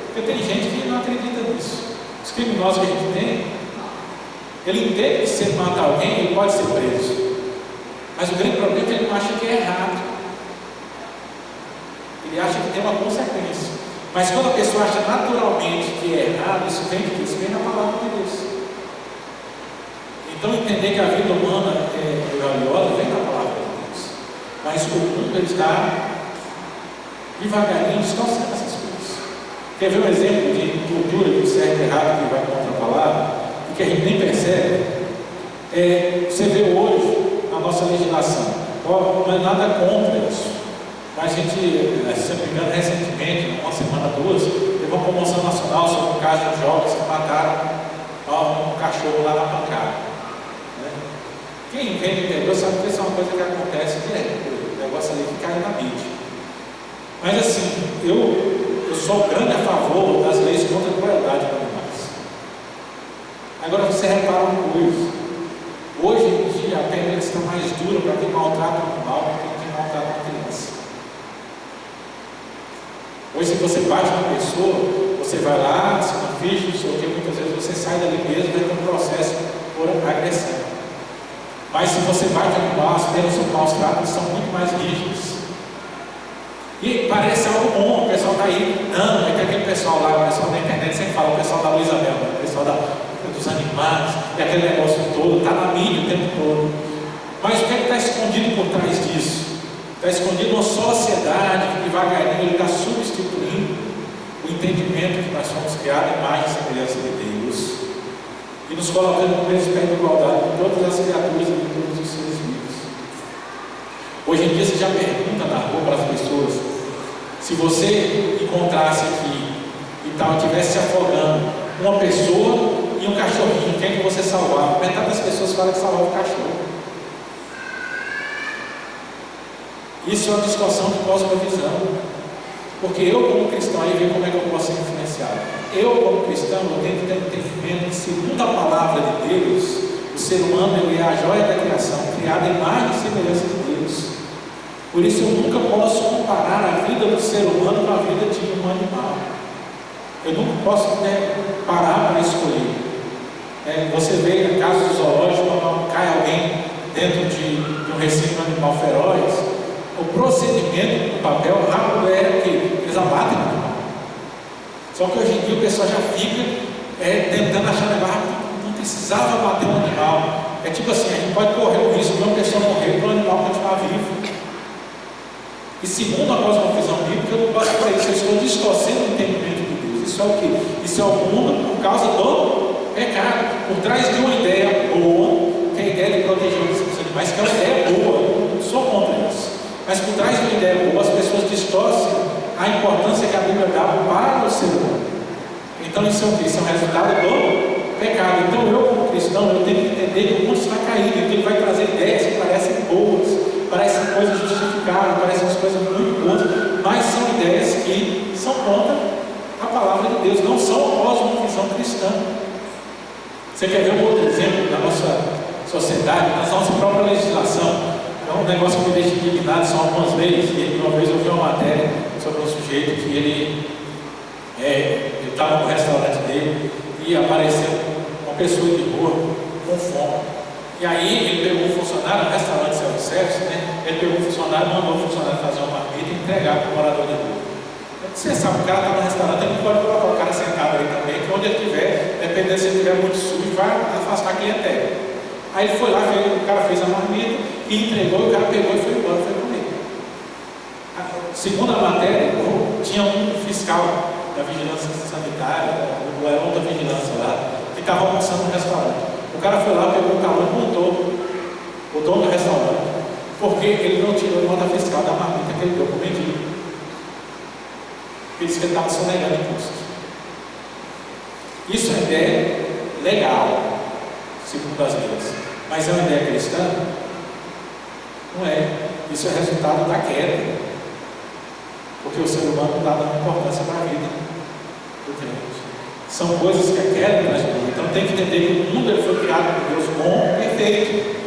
porque tem gente que não acredita nisso. Os criminosos que a gente tem, ele entende que se ele matar alguém, ele pode ser preso. Mas o grande problema é que ele não acha que é errado. Ele acha que tem uma consequência. Mas quando a pessoa acha naturalmente que é errado, isso vem de Deus, vem da palavra de Deus. Então entender que a vida humana é valiosa vem da palavra de Deus. Mas o mundo ele está devagarinho distorcendo essas coisas. Quer ver um exemplo de cultura de certo e errado que vai contra a palavra e que a gente nem percebe? Você vê hoje a nossa legislação. Não é nada contra isso. Mas a gente, se não me engano, recentemente, uma semana, duas, teve uma promoção nacional sobre um caso de jovens que mataram um cachorro lá na pancada. Né? Quem vem do interior sabe que isso é uma coisa que acontece direto. O negócio ali que cai na mídia. Mas assim, eu sou grande a favor das leis contra a crueldade com animais. Agora você repara uma coisa. Hoje em dia a pena está mais dura para quem maltrata o animal do que quem maltrata uma criança. Hoje, se você bate uma pessoa, você vai lá, se não ficha, não sei o que, muitas vezes você sai dali mesmo e entra no processo por agressão. Mas se você bate um animal, as penas sobre maus tratos são muito mais rígidas. E parece algo bom, o pessoal está aí, não, é que aquele pessoal lá, o pessoal da internet sempre fala, o pessoal da Luísa Mel, o pessoal dos animais, e aquele negócio todo, está na mídia o tempo todo. Mas o que é que está escondido por trás disso? Está escondido uma sociedade que devagarinho está substituindo o entendimento que nós fomos criados em imagem e semelhança de Deus e nos colocando no mesmo pé de igualdade com todas as criaturas e com todos os seres vivos. Hoje em dia você já pergunta na rua para as pessoas, se você encontrasse aqui e tal, estivesse se afogando uma pessoa e um cachorrinho, quem é que você salvava? Metade das pessoas fala que salvava o cachorro. Isso é uma distorção de cosmovisão. Porque eu, como cristão, aí vem como é que eu posso ser influenciado. Eu, como cristão, eu tenho que ter entendimento que, segundo a palavra de Deus, o ser humano ele é a joia da criação, criada em imagem e semelhança de Deus. Por isso, eu nunca posso comparar a vida do ser humano com a vida de um animal. Eu nunca posso parar para escolher. Você vê em casos zoológicos, quando cai alguém dentro de um recinto animal feroz. O procedimento do papel rápido era que eles abatem o animal. Só que hoje em dia o pessoal já fica tentando achar negócio, não precisava bater um animal. É tipo assim, a gente pode correr o risco de uma pessoa morrer para o animal continuar vivo. E segundo a cosmovisão bíblica, eu não posso fazer isso, eu estou distorcendo o entendimento de Deus. Isso é o quê? Isso é o mundo por causa do pecado. Por trás de uma ideia boa, que é a ideia de proteger os animais, que é uma ideia boa, eu não sou contra isso. Mas por trás de uma ideia boa, as pessoas distorcem a importância que a Bíblia dá para o ser humano. Então isso é o que? Isso é um resultado do pecado. Então eu, como cristão, eu tenho que entender que o mundo está caído, então ele vai trazer ideias que parecem boas, parecem coisas justificáveis, parecem coisas muito boas, mas são ideias que são contra a palavra de Deus, não são a cosmovisão cristã. Você quer ver um outro exemplo da nossa sociedade, da nossa própria legislação? É um negócio que me deixa indignado, são algumas leis. E uma vez eu vi uma matéria sobre um sujeito que ele estava no restaurante dele e apareceu uma pessoa de rua com fome. E aí ele pegou um funcionário, no restaurante self-service, né? Ele pegou um funcionário, mandou o funcionário fazer uma marmita e entregar para o morador de rua. Você sabe, o cara está no restaurante, ele não pode colocar o cara sentado ali também, que onde ele estiver, dependendo se ele estiver muito sujo, vai afastar a clientela. Aí ele foi lá, o cara fez a marmita e entregou, o cara pegou e foi embora, foi comer. Segundo a matéria, tinha um fiscal da vigilância sanitária, era outra vigilância lá, que estava almoçando no restaurante. O cara foi lá, pegou o calor e montou o dono do restaurante, porque ele não tirou nota fiscal da marmita que ele deu para o mendigo. Ele disse que ele estava sonegando imposto. Isso é ideia legal, segundo as leis. Mas é uma ideia cristã? Não é. Isso é resultado da queda. Porque o ser humano não está dando importância para a vida do crente. São coisas que a queda traz. Então tem que entender que o mundo ele foi criado por Deus bom, perfeito.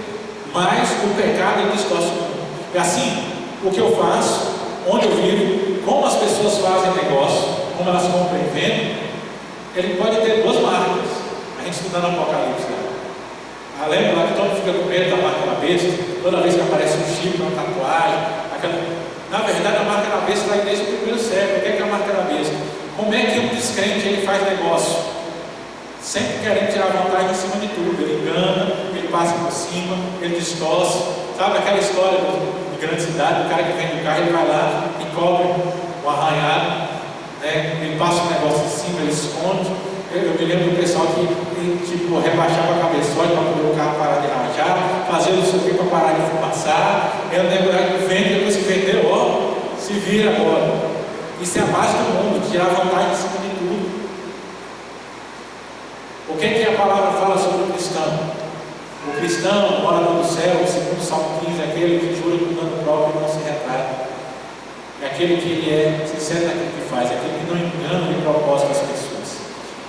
Mas o pecado ele distorce o mundo. É assim, o que eu faço, onde eu vivo, como as pessoas fazem negócio, como elas compram e vendem, ele pode ter duas marcas. A gente estudando Apocalipse lá. Lembra lá que todo mundo fica com medo da marca da besta? Toda vez que aparece um chip, uma tatuagem, na verdade a marca da besta está desde o primeiro século. O que é a marca da besta? Como é que um descrente ele faz negócio? Sempre querendo tirar vantagem em cima de tudo. Ele engana, ele passa por cima, ele distorce. Sabe aquela história de grande cidade, o cara que vende o carro, ele vai lá e cobre o arranhado, né? Ele passa o negócio em cima, ele esconde. Eu me lembro do pessoal que tipo, rebaixava a cabeçote para poder o carro parar de rajar, fazia não sei o que para parar de fumaçar. Eu lembro que vende, depois que vendeu, ó, se vira agora. Isso é a base do mundo, tirar vantagem em cima de tudo. O que a palavra fala sobre o cristão? O cristão, o morador do céu, segundo o Salmo 15, é aquele que jura com dano próprio e não se retrata. É aquele que ele é sincero naquilo que faz, é aquele que não engana de propósito as pessoas.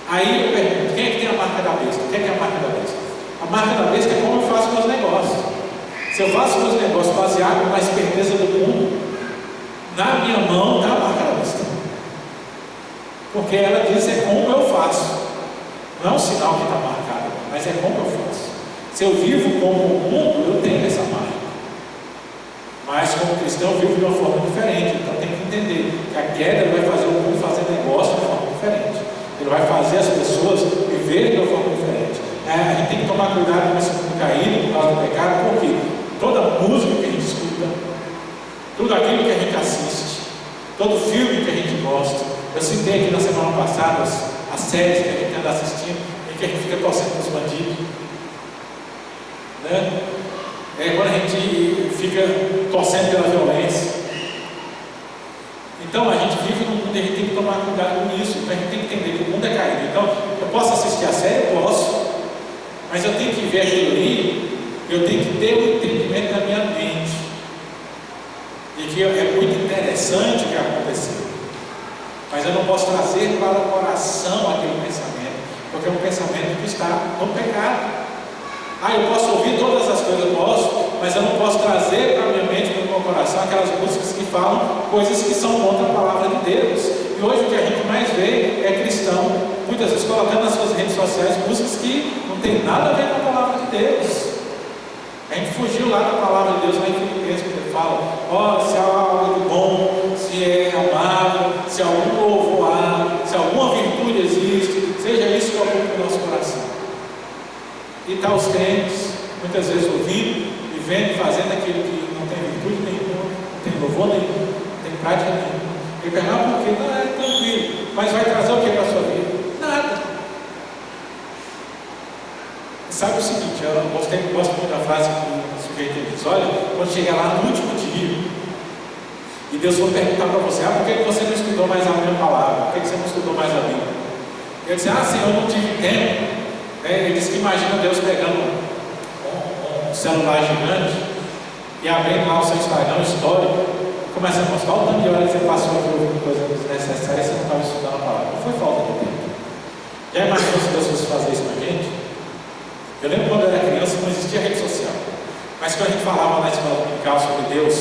Aí eu pergunto, quem é que tem a marca da besta? O que é a marca da besta? A marca da besta é como eu faço meus negócios. Se eu faço meus negócios baseado na esperteza do mundo, na minha mão está a marca da besta. Porque ela diz é como eu faço. Não é um sinal que está marcado, mas é como eu faço. Se eu vivo como o mundo, eu tenho essa marca. Mas como cristão eu vivo de uma forma diferente. Então tem que entender que a queda vai fazer o mundo fazer negócio de uma forma diferente. Ele vai fazer as pessoas viverem de uma forma diferente. A gente tem que tomar cuidado com esse mundo caído por causa do pecado, porque toda música que a gente escuta, tudo aquilo que a gente assiste, todo filme que a gente gosta. Eu citei aqui na semana passada as séries que a gente anda assistindo, em que a gente fica torcendo para os bandidos. Né? Quando a gente fica torcendo pela violência. Então a gente vive num mundo e a gente tem que tomar cuidado com isso. Então a gente tem que entender que o mundo é caído. Então eu posso assistir a série? Eu posso. Mas eu tenho que ver aquilo ali, eu tenho que ter o entendimento da minha mente. E que é muito interessante o que aconteceu. Mas eu não posso trazer para o coração aquele pensamento, porque é um pensamento que está no pecado. Eu posso ouvir todas as coisas, eu posso, mas eu não posso trazer para a minha mente, para o meu coração, aquelas músicas que falam coisas que são contra a palavra de Deus. E hoje o que a gente mais vê é cristão, muitas vezes colocando nas suas redes sociais músicas que não tem nada a ver com a palavra de Deus. A gente fugiu lá da palavra de Deus, lá em Filipenses, quando ele fala, se há algo de bom, se é amável, se algum louvor há, se alguma virtude existe, seja isso que ocupe o nosso coração. E está os crentes, muitas vezes ouvindo e vendo, fazendo aquilo que não tem virtude nenhuma, não tem louvor nenhum, não tem prática nenhuma. E pergunta por quê? Não, é tranquilo, mas vai trazer o que para a sua vida? Nada. Sabe o seguinte, eu gosto muito da frase que o sujeito diz, olha, quando chegar lá no último dia, e Deus for perguntar para você, por que você não estudou mais a minha palavra? Por que você não estudou mais a Bíblia? Ele diz, Senhor, eu não tive tempo. Ele diz que imagina Deus pegando um celular gigante e abrindo lá o seu Instagram histórico e começa a mostrar o tanto de horas que você passou aqui ouvindo coisas desnecessárias e você não estava estudando a palavra. Não foi falta de tempo. Já imaginou se Deus fosse fazer isso com a gente? Eu lembro quando eu era criança não existia rede social, mas quando a gente falava na escola dominical sobre Deus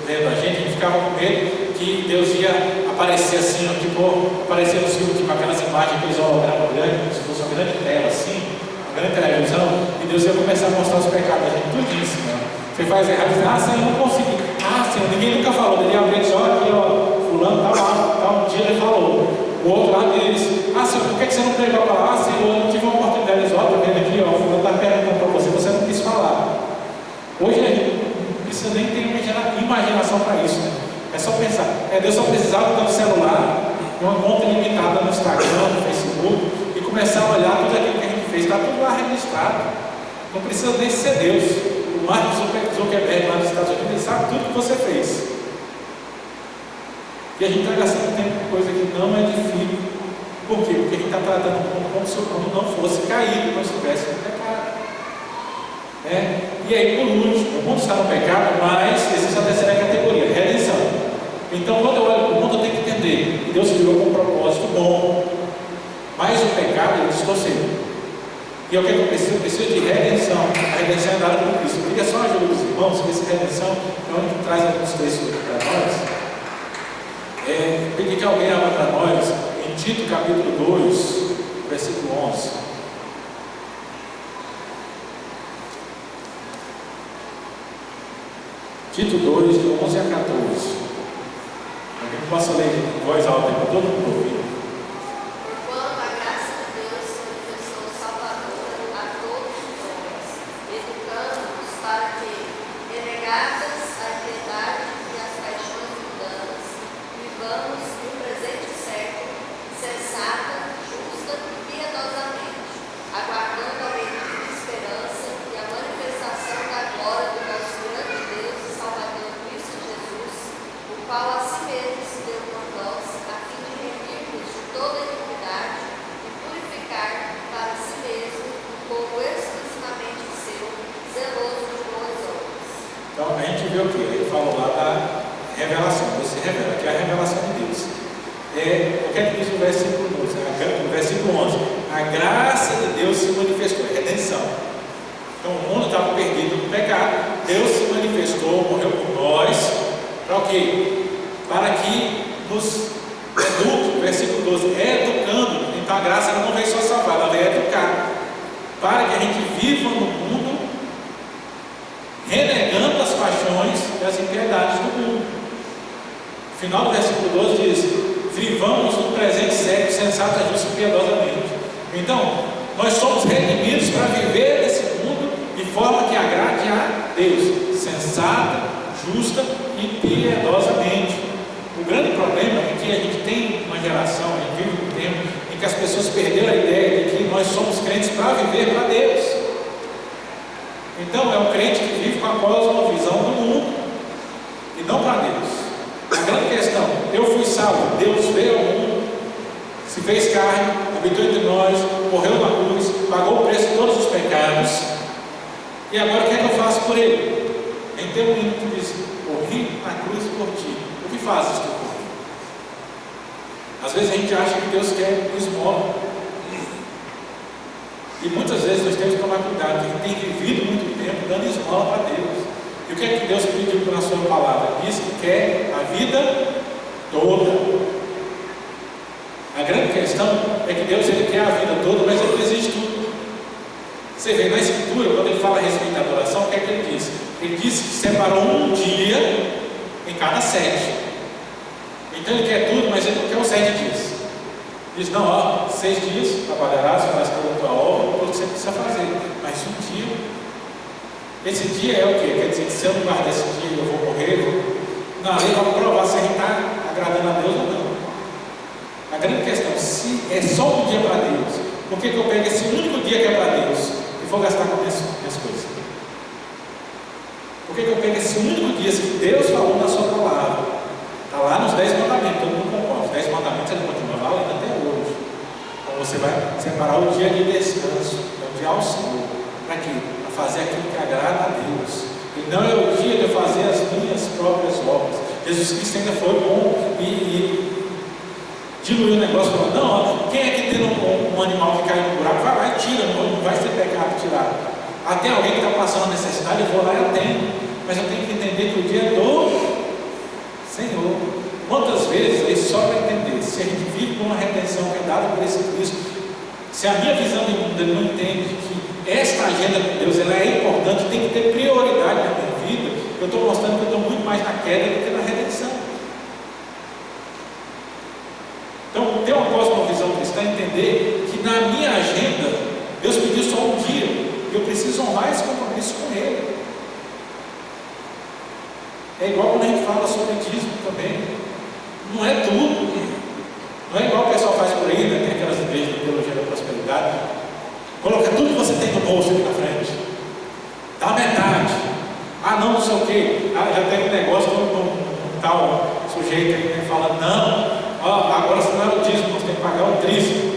vendo a gente ficava com medo que Deus ia aparecer assim, aparecer no filme, tipo aquelas imagens, aqueles hologramas grandes, se fosse uma grande tela assim, uma grande televisão, e Deus ia começar a mostrar os pecados da gente, tudo isso, né? Você faz errado e diz, Senhor, eu não consegui. Senhor, ninguém nunca falou. Ele abriu só aqui, fulano tá lá, um dia ele falou. O outro lá deles, Senhor, por que você não pregou a palavra? Senhor, eu não tive uma oportunidade. Tá vendo aqui, fulano tá perguntando para você não quis falar. Hoje a gente não precisa nem ter imaginação para isso, né? É só pensar. Deus só precisava ter um celular, uma conta limitada no Instagram, no Facebook, e começar a olhar tudo aquilo que a gente fez. Está tudo lá registrado. Não precisa nem ser Deus. O Mark Zuckerberg lá nos Estados Unidos, ele sabe tudo que você fez. E a gente está gastando tempo com coisa que não é difícil. Por quê? Porque a gente está tratando o mundo como se o mundo não fosse caído, não estivesse no pecado. E aí, por último, o mundo está no pecado, mas existe a terceira categoria, redenção. Então, quando eu olho para o mundo, eu tenho que entender que Deus criou com um propósito bom, mas o pecado ele distorceu. E é o que eu preciso? Eu preciso de redenção. A redenção é dada por Cristo. Eu queria só a ajuda dos irmãos, que essa redenção é onde que traz alguns textos para nós. Pedir que alguém abra para nós em Tito capítulo 2, versículo 11. Tito 2, de 11 a 14. Alguém possa ler em voz alta para todo mundo ouvir. Porquanto a graça de Deus se manifestou salvadora a todos nós, educando-nos para que, renegadas a impiedade e as paixões mundanas, vivamos no presente século, sensata, justa e piedosamente, aguardando a bendita esperança e a manifestação da glória do nosso grande Deus e Salvador Cristo Jesus, o qual a si mesmo se deu por nós, a fim de remir-nos de toda iniquidade e purificar para si mesmo um povo exclusivamente seu, zeloso de boas obras. Então a gente vê o que? Ele falou lá da revelação. Deus se revela, que é a revelação de Deus. O que é que diz no versículo 11? No versículo 11, a graça de Deus se manifestou, é redenção. Então o mundo estava perdido no pecado, Deus se manifestou, morreu por nós, para o quê? Para que nos eduque, versículo 12, educando. Então a graça não veio só salvar, ela veio educar, para que a gente viva no mundo, renegando as paixões e as impiedades do mundo. O final do versículo 12 diz: vivamos no presente século, sensata, justa e piedosamente. Então, nós somos redimidos para viver nesse mundo de forma que agrade a Deus, sensata, justa e piedosamente. O grande problema é que a gente tem uma geração, a gente vive um tempo em que as pessoas perderam a ideia de que nós somos crentes para viver para Deus. Então, é um crente que vive com a cosmovisão do mundo e não para Deus. A grande questão: eu fui salvo, Deus veio ao mundo, se fez carne, habitou entre nós, morreu na cruz, pagou o preço de todos os pecados, e agora o que é que eu faço por ele? Tem um hino que diz: morri na cruz por ti, o que fazes tu por mim? Às vezes a gente acha que Deus quer esmola, e muitas vezes nós temos que tomar cuidado, porque a gente tem vivido muito tempo dando esmola para Deus. E o que é que Deus pediu na sua palavra? Diz que quer a vida toda. A grande questão é que Deus, ele quer a vida toda, mas ele exige tudo. Você vê na Escritura, quando ele fala a respeito da adoração, o que é que ele diz? Ele diz que separou um dia em cada 7. Então ele quer tudo, mas ele não quer os 7 dias. Diz: não, 6 dias trabalharás, farás toda a tua obra, tudo que você precisa fazer, mas um dia. Esse dia é o quê? Quer dizer que se eu não guardar esse dia, eu vou morrer? Não, a lei vai provar se a gente está agradando a Deus ou não. A grande questão: se é só um dia para Deus, por que eu pego esse único dia que é para Deus e vou gastar com minhas coisas? Por que eu pego esse único dia que Deus falou na sua palavra? Está lá nos 10 mandamentos, todo mundo concorda. Os 10 mandamentos ele continua valendo até hoje. Então você vai separar o dia de descanso, é o dia ao Senhor. Para quê? Fazer aquilo que agrada a Deus. E não é o dia de eu fazer as minhas próprias obras. Jesus Cristo ainda foi bom e diluiu o negócio, falando: não, quem é que tem um animal que cai no buraco? Vai lá e tira, não vai ser pecado tirar. Até alguém que está passando necessidade, eu vou lá e atendo. Mas eu tenho que entender que o dia é do Senhor. Quantas vezes, aí só para entender, se a gente vive com uma redenção que é dada por esse Cristo, se a minha visão de mundo não entende que esta agenda com Deus ela é importante, tem que ter prioridade na minha vida, eu estou mostrando que eu estou muito mais na queda do que na redenção. Então, ter uma cosmovisão cristã é entender que na minha agenda, Deus pediu só um dia, e eu preciso honrar esse compromisso com Ele. É igual quando a gente fala sobre dízimo também. Não é tudo. Não é igual o pessoal faz por aí, né? Tem aquelas igrejas de teologia da prosperidade. Coloca tudo que você tem no bolso aqui na frente. Dá metade. Ah, não sei o quê. Ah, já tem um negócio com um tal sujeito aí que fala: não, agora você não é o dízimo, você tem que pagar o trízimo.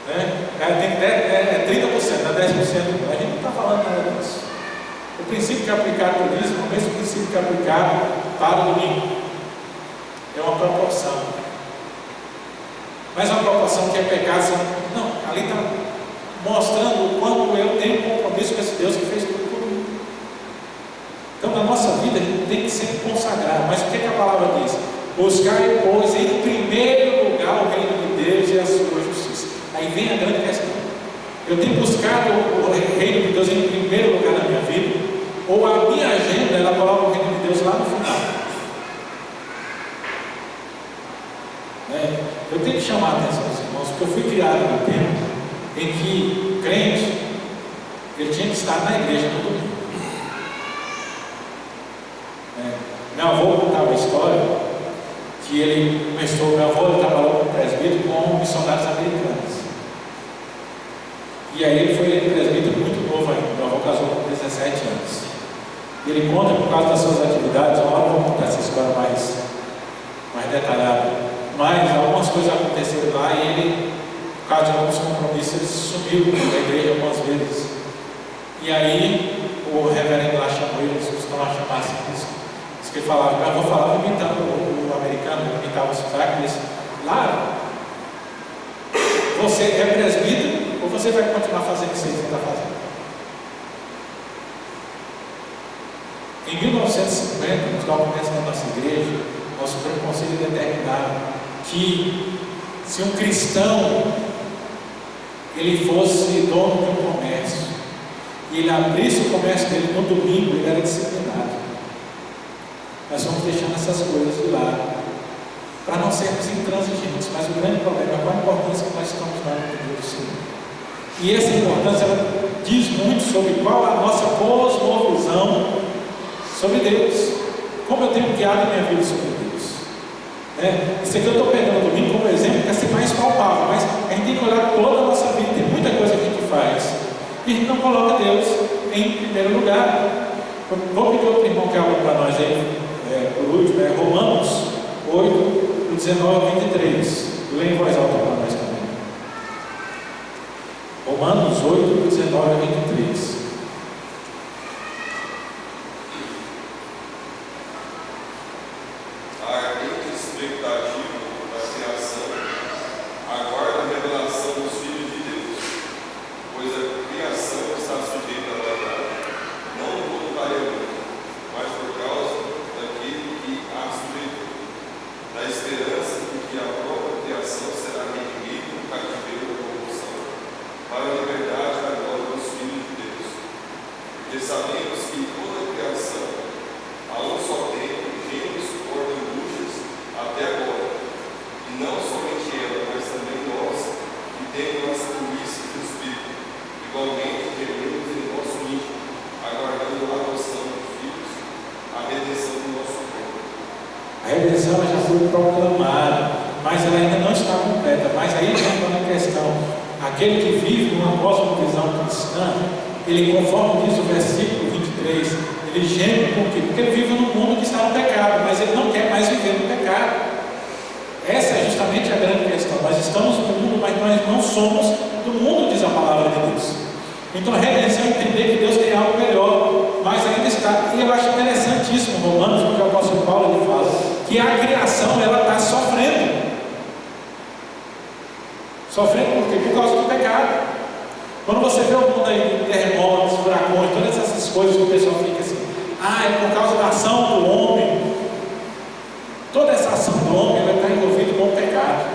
Né? Tem que ter 30%, não é 10%. A gente não está falando nada disso. O princípio que é aplicado no dízimo é o mesmo princípio que é aplicado para o domingo. É uma proporção. Mas uma proporção que é pecado, não, ali está mostrando o quanto eu tenho compromisso com esse Deus que fez tudo por mim. Então, na nossa vida, a gente tem que sempre consagrar. Mas o que a palavra diz? Buscai, pois, em primeiro lugar o reino de Deus e a sua justiça. Aí vem a grande questão. Eu tenho buscado o reino de Deus em primeiro lugar na minha vida, ou a minha agenda, ela coloca o reino de Deus lá no final. Eu tenho que chamar a atenção dos irmãos, porque eu fui criado no tempo em que o crente, ele tinha que estar na igreja no domingo. Meu avô contava a história que ele começou, meu avô ele trabalhou como presbítero com missionários americanos. E aí ele foi presbítero muito novo ainda. Meu avô casou com 17 anos. Ele conta, por causa das suas atividades, uma hora eu vou contar essa história mais detalhada. Mas algumas coisas aconteceram lá e ele, por causa de alguns compromissos, ele sumiu da igreja algumas vezes. E aí o reverendo lá chamou ele, eles costumavam chamar assim, diz que ele falava, meu avô falava imitando o americano, ele imitava o sotaque, disse, lá, você é presbítero ou você vai continuar fazendo isso que você está fazendo? Em 1950, nos documentos da nossa igreja, nosso Supremo Conselho determinava que se um cristão ele fosse dono de um comércio e ele abrisse o comércio dele no domingo, ele era disciplinado. Nós vamos deixando essas coisas de lado para não sermos intransigentes, mas o grande problema é qual a importância que nós estamos dando no Deus do Senhor. E essa importância ela diz muito sobre qual a nossa cosmovisão sobre Deus, como eu tenho guiado a minha vida sobre Deus. Isso aqui eu estou pegando domingo como exemplo para ser mais palpável, mas a gente tem que olhar toda a nossa vida, tem muita coisa que a gente faz e a gente não coloca Deus em primeiro lugar. Vou pedir outro irmão que abra para nós aí, por último, Romanos 8, 19 a 23. Leia em voz alta para nós também. Romanos 8, 19 a 23. Aquele que vive numa cosmovisão cristã, ele, conforme diz o versículo 23, ele geme por quê? Porque ele vive num mundo que está no pecado, mas ele não quer mais viver no pecado. Essa é justamente a grande questão. Nós estamos no mundo, mas nós não somos do mundo, diz a palavra de Deus. Então a redenção é entender que Deus tem algo melhor, mas ainda está. E eu acho interessantíssimo Romanos, porque o apóstolo Paulo ele fala que a criação ela está sofrendo. Sofrendo por quê? Por causa do pecado. Quando você vê o mundo aí, terremotos, furacões, todas essas coisas que o pessoal fica assim, é por causa da ação do homem. Toda essa ação do homem, ela está envolvida com o pecado.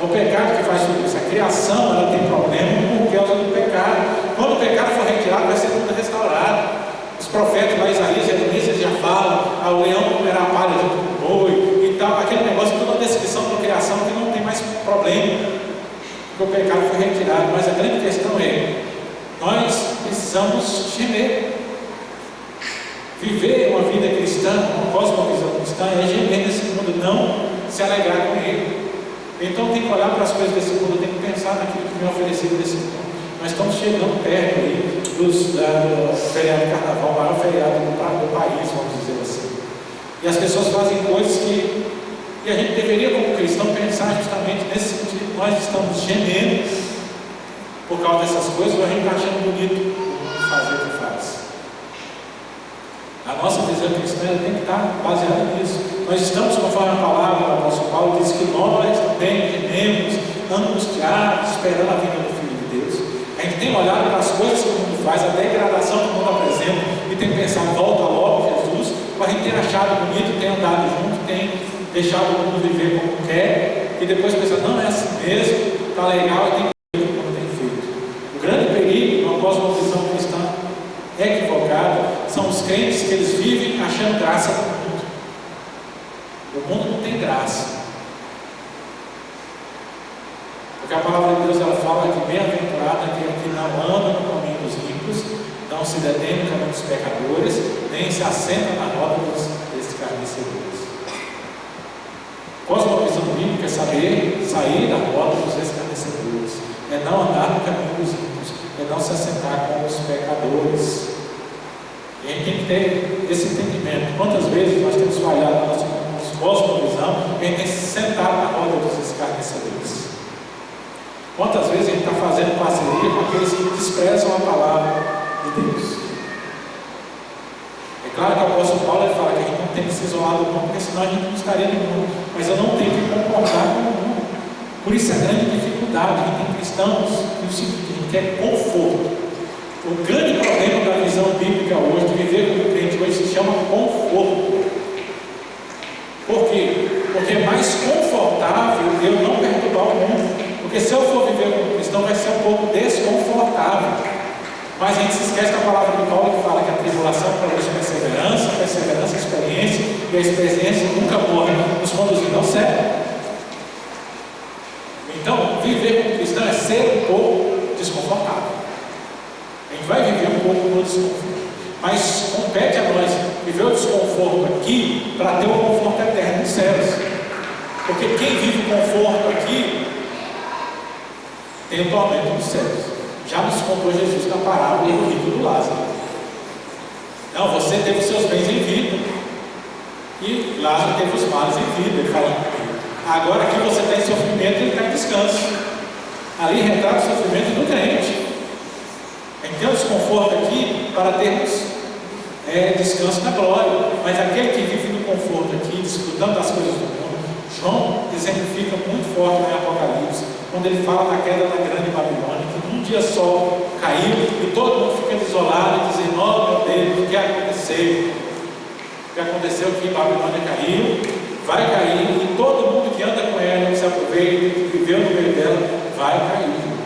É o pecado que faz tudo isso. A criação, ela tem problema por causa do pecado. Quando o pecado for retirado, vai ser tudo restaurado. Os profetas lá, Isaías e Jeremias, já falam, o leão comerá a palha junto com o boi e tal, aquele negócio, toda a descrição da criação que não tem mais problema. Porque o pecado foi retirado, mas a grande questão é, nós precisamos gemer. Viver uma vida cristã, uma cosmovisão cristã, é gemer nesse mundo, não se alegrar com ele. Então tem que olhar para as coisas desse mundo, tem que pensar naquilo que me é oferecido desse mundo. Nós estamos chegando perto aí do feriado de carnaval, o maior feriado do país, vamos dizer assim. E as pessoas fazem coisas que a gente deveria, como cristão, pensar justamente nesse sentido. Nós estamos gemendo por causa dessas coisas, ou a gente está achando bonito fazer o que faz. A nossa visão cristã tem que estar baseada nisso. Nós estamos, conforme a palavra do apóstolo Paulo diz que nós também gememos angustiados, esperando a vinda do Filho de Deus. A gente tem olhado para as coisas que o mundo faz, a degradação que o mundo apresenta, e tem pensado, volta logo Jesus, mas a gente tem achado bonito, tem andado junto, tem deixado o mundo viver como quer, e depois pensa, não, é assim mesmo, está legal, e tem que ver como tem feito. O grande perigo, uma cosmovisão cristã equivocada, são os crentes que eles vivem achando graça no mundo. O mundo não tem graça. Porque a palavra de Deus ela fala que bem-aventurado é aquele que não anda no caminho dos ímpios, não se detém no caminho dos pecadores, nem se assenta na roda dos escarnecedores. Cosmovisão bíblica é saber sair da roda dos escarnecedores, é não andar no caminho dos ímpios, é não se assentar com os pecadores. E a gente tem que ter esse entendimento. Quantas vezes nós temos falhado na nossa cosmovisão e a gente tem que se sentar na roda dos escarnecedores? Quantas vezes a gente está fazendo parceria com aqueles que desprezam a palavra de Deus? É claro que o apóstolo Paulo ele fala que a gente não tem que se isolar do mundo, porque senão a gente não estaria no mundo, mas eu não tenho que concordar com o mundo. Por isso a grande dificuldade. A gente tem cristãos que o seguinte, a gente quer conforto. O grande problema da visão bíblica hoje, de viver como crente hoje, se chama conforto. Por quê? Porque é mais confortável eu não perturbar o mundo. Porque se eu for viver como cristão, vai ser um pouco desconfortável. Mas a gente se esquece da palavra de Paulo que fala que a tribulação produz perseverança, perseverança, experiência, e a experiência nunca morre, nos conduzindo ao céu. Então, viver como cristão é ser um pouco desconfortável. A gente vai viver um pouco no desconforto. Mas compete a nós viver o desconforto aqui para ter um conforto eterno nos céus. Porque quem vive o conforto aqui tem o tormento nos céus. Já nos contou Jesus na parábola do rico do Lázaro. Não, você teve os seus bens em vida e Lázaro teve os males em vida. Ele fala, agora aqui você está em sofrimento e ele está em descanso. Ali retrata o sofrimento do crente. A gente tem um desconforto aqui para termos descanso na glória. Mas aquele que vive no conforto aqui, desfrutando das coisas do mundo, João exemplifica muito forte no Apocalipse, quando ele fala da queda da grande Babilônia, que num dia só caiu e todo mundo fica desolado e dizendo, oh meu Deus, o que aconteceu? O que aconteceu que Babilônia caiu, vai cair, e todo mundo que anda com ela, que se aproveita, que viveu no meio dela, vai cair junto.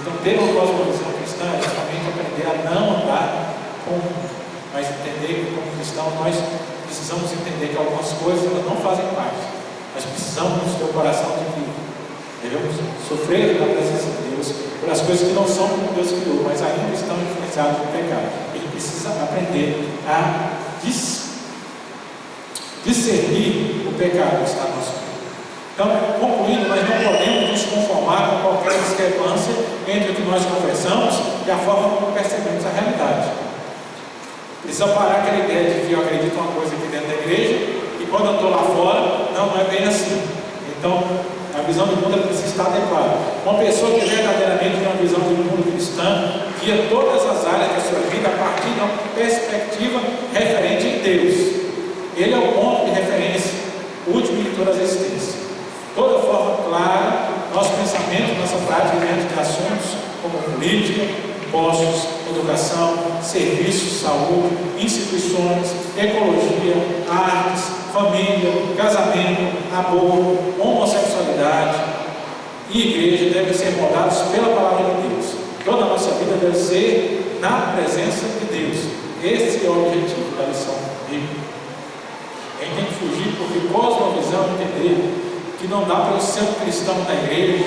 Então ter uma cosmovisão cristã é justamente aprender a não andar com o mundo, mas entender que como cristão nós precisamos entender que algumas coisas elas não fazem parte. Nós precisamos ter o coração de que devemos sofrer na presença de Deus por as coisas que não são como Deus criou, mas ainda estão influenciadas pelo pecado. A gente precisa aprender a discernir o pecado que está no nosso meio. Então, concluindo, nós não podemos nos conformar com qualquer discrepância entre o que nós confessamos e a forma como percebemos a realidade. Precisa parar aquela ideia de que eu acredito uma coisa aqui dentro da igreja e quando eu estou lá fora, não é bem assim. Então, a visão do mundo precisa estar adequada. Uma pessoa que verdadeiramente tem uma visão do mundo cristã guia todas as áreas da sua vida a partir de uma perspectiva referente em Deus. Ele é o ponto de referência último de toda a existência. Toda forma clara, nosso pensamento, nossa prática diante de assuntos como política, impostos, educação, serviços, saúde, instituições, ecologia, artes, família, casamento, aborto, homossexualidade e igreja devem ser moldados pela palavra de Deus. Toda a nossa vida deve ser na presença de Deus. Esse é o objetivo da lição bíblica. A gente tem que fugir porque cosmovisão entender que não dá para eu ser um cristão da igreja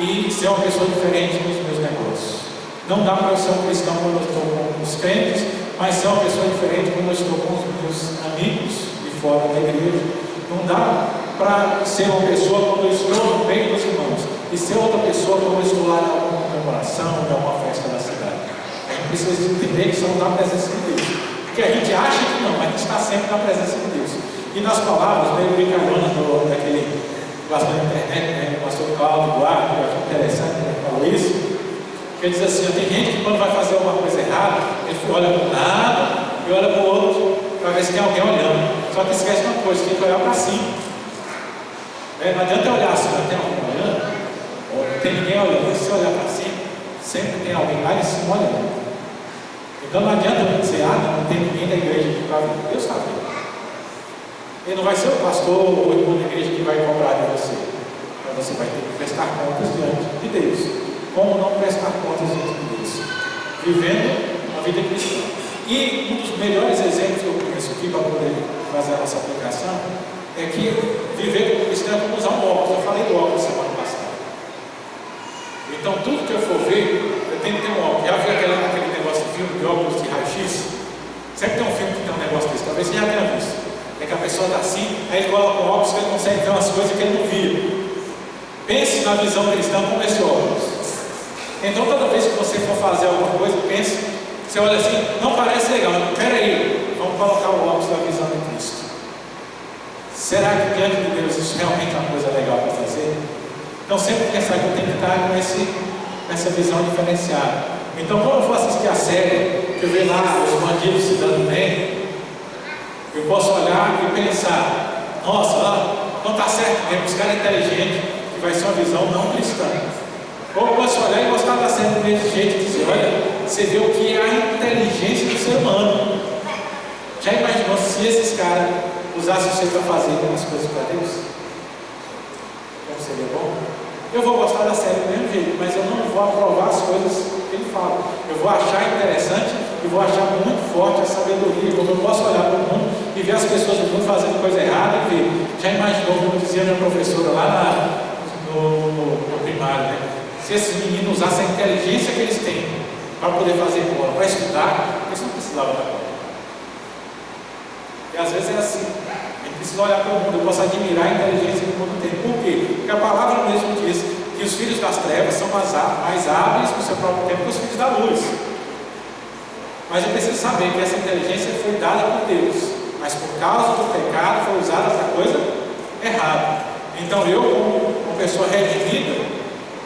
e ser uma pessoa diferente nos meus negócios. Não dá para eu ser um cristão quando eu estou com os crentes, mas ser uma pessoa diferente quando eu estou com os meus amigos de fora da igreja. Não dá para ser uma pessoa quando eu estou no meio dos irmãos e ser outra pessoa quando eu estou lá em alguma comemoração, em alguma festa da cidade. A gente precisa entender que estamos na presença de Deus. Porque a gente acha que não, mas a gente está sempre na presença de Deus. E nas palavras, meio brincalhona daquele pastor da internet, né, o pastor Cláudio Duarte, eu acho interessante, né, falou isso. Ele diz assim, tem gente que quando vai fazer alguma coisa errada, ele olha para um lado e olha para o outro para ver se tem alguém olhando. Só que esquece uma coisa, tem que olhar para cima. Não adianta olhar assim, não tem alguém olhando, ou não tem ninguém olhando. Se você olhar para cima, sempre tem alguém lá em cima olhando. Então não adianta dizer, não tem ninguém da igreja aqui para ver. Deus está vendo. Ele não vai ser o pastor ou o irmão da igreja que vai cobrar de você. Mas você vai ter que prestar contas diante de Deus. Como não prestar contas diante de Deus? Vivendo a vida cristã. E um dos melhores exemplos que eu conheço aqui para poder fazer a nossa aplicação é que viver como cristão é como usar um óculos. Eu falei do óculos semana passada. Então tudo que eu for ver, eu tenho que ter um óculos. Já viu aquele negócio de filme de óculos de raio-x? Sempre tem um filme que tem um negócio desse, talvez você já tenha visto. É que a pessoa está assim, aí ele coloca um óculos que ele consegue ver umas coisas que ele não via. Pense na visão cristã como esse óculos. Então toda vez que você for fazer alguma coisa, pense, você olha assim, não parece legal, espera aí, vamos colocar o óculos da visão de Cristo. Será que diante de Deus isso realmente é uma coisa legal para fazer? Então sempre pensar que eu tenho que estar com essa visão diferenciada. Então quando eu for assistir a série, que eu vejo lá os bandidos se dando bem, eu posso olhar e pensar, nossa, não está certo mesmo, os caras inteligentes, que vai ser uma visão não cristã. Ou eu posso olhar e gostar da série desse jeito e dizer, olha, você vê o que é a inteligência do ser humano. Já imaginou se esses caras usassem você para fazer algumas coisas para Deus? Como seria bom? Eu vou gostar da série do mesmo jeito, mas eu não vou aprovar as coisas que ele fala. Eu vou achar interessante e vou achar muito forte a sabedoria, como eu posso olhar para o mundo e ver as pessoas do mundo fazendo coisa errada e ver. Já imaginou, como dizia minha professora lá no primário, né? Se esses meninos usassem a inteligência que eles têm para poder fazer bola, para estudar, eles não precisavam da bola. E às vezes é assim. A gente precisa olhar para o mundo, eu posso admirar a inteligência que o mundo tem. Por quê? Porque a palavra mesmo diz que os filhos das trevas são mais hábeis no seu próprio tempo que os filhos da luz. Mas eu preciso saber que essa inteligência foi dada por Deus, mas por causa do pecado foi usada para coisa errada. Então eu, como uma pessoa redimida,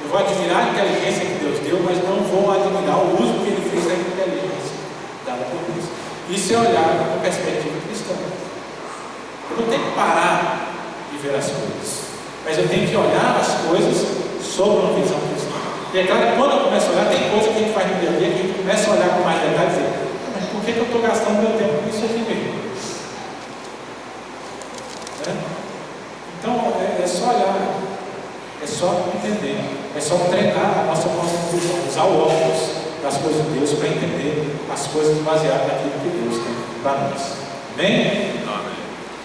eu vou admirar a inteligência que Deus deu, mas não vou admirar o uso que Ele fez da inteligência dada por Deus. Isso é olhar com perspectiva cristã. Eu não tenho que parar de ver as coisas, mas eu tenho que olhar as coisas sob uma visão cristã. E é claro que quando eu começo a olhar, tem coisa que a gente faz no dia a dia que a gente começa a olhar com mais detalhe e dizer, mas por que eu estou gastando meu tempo com isso aqui mesmo? Então é só olhar, é só entender, é só treinar a nossa visão, usar o óculos das coisas de Deus para entender as coisas baseadas naquilo que Deus tem para nós. Amém?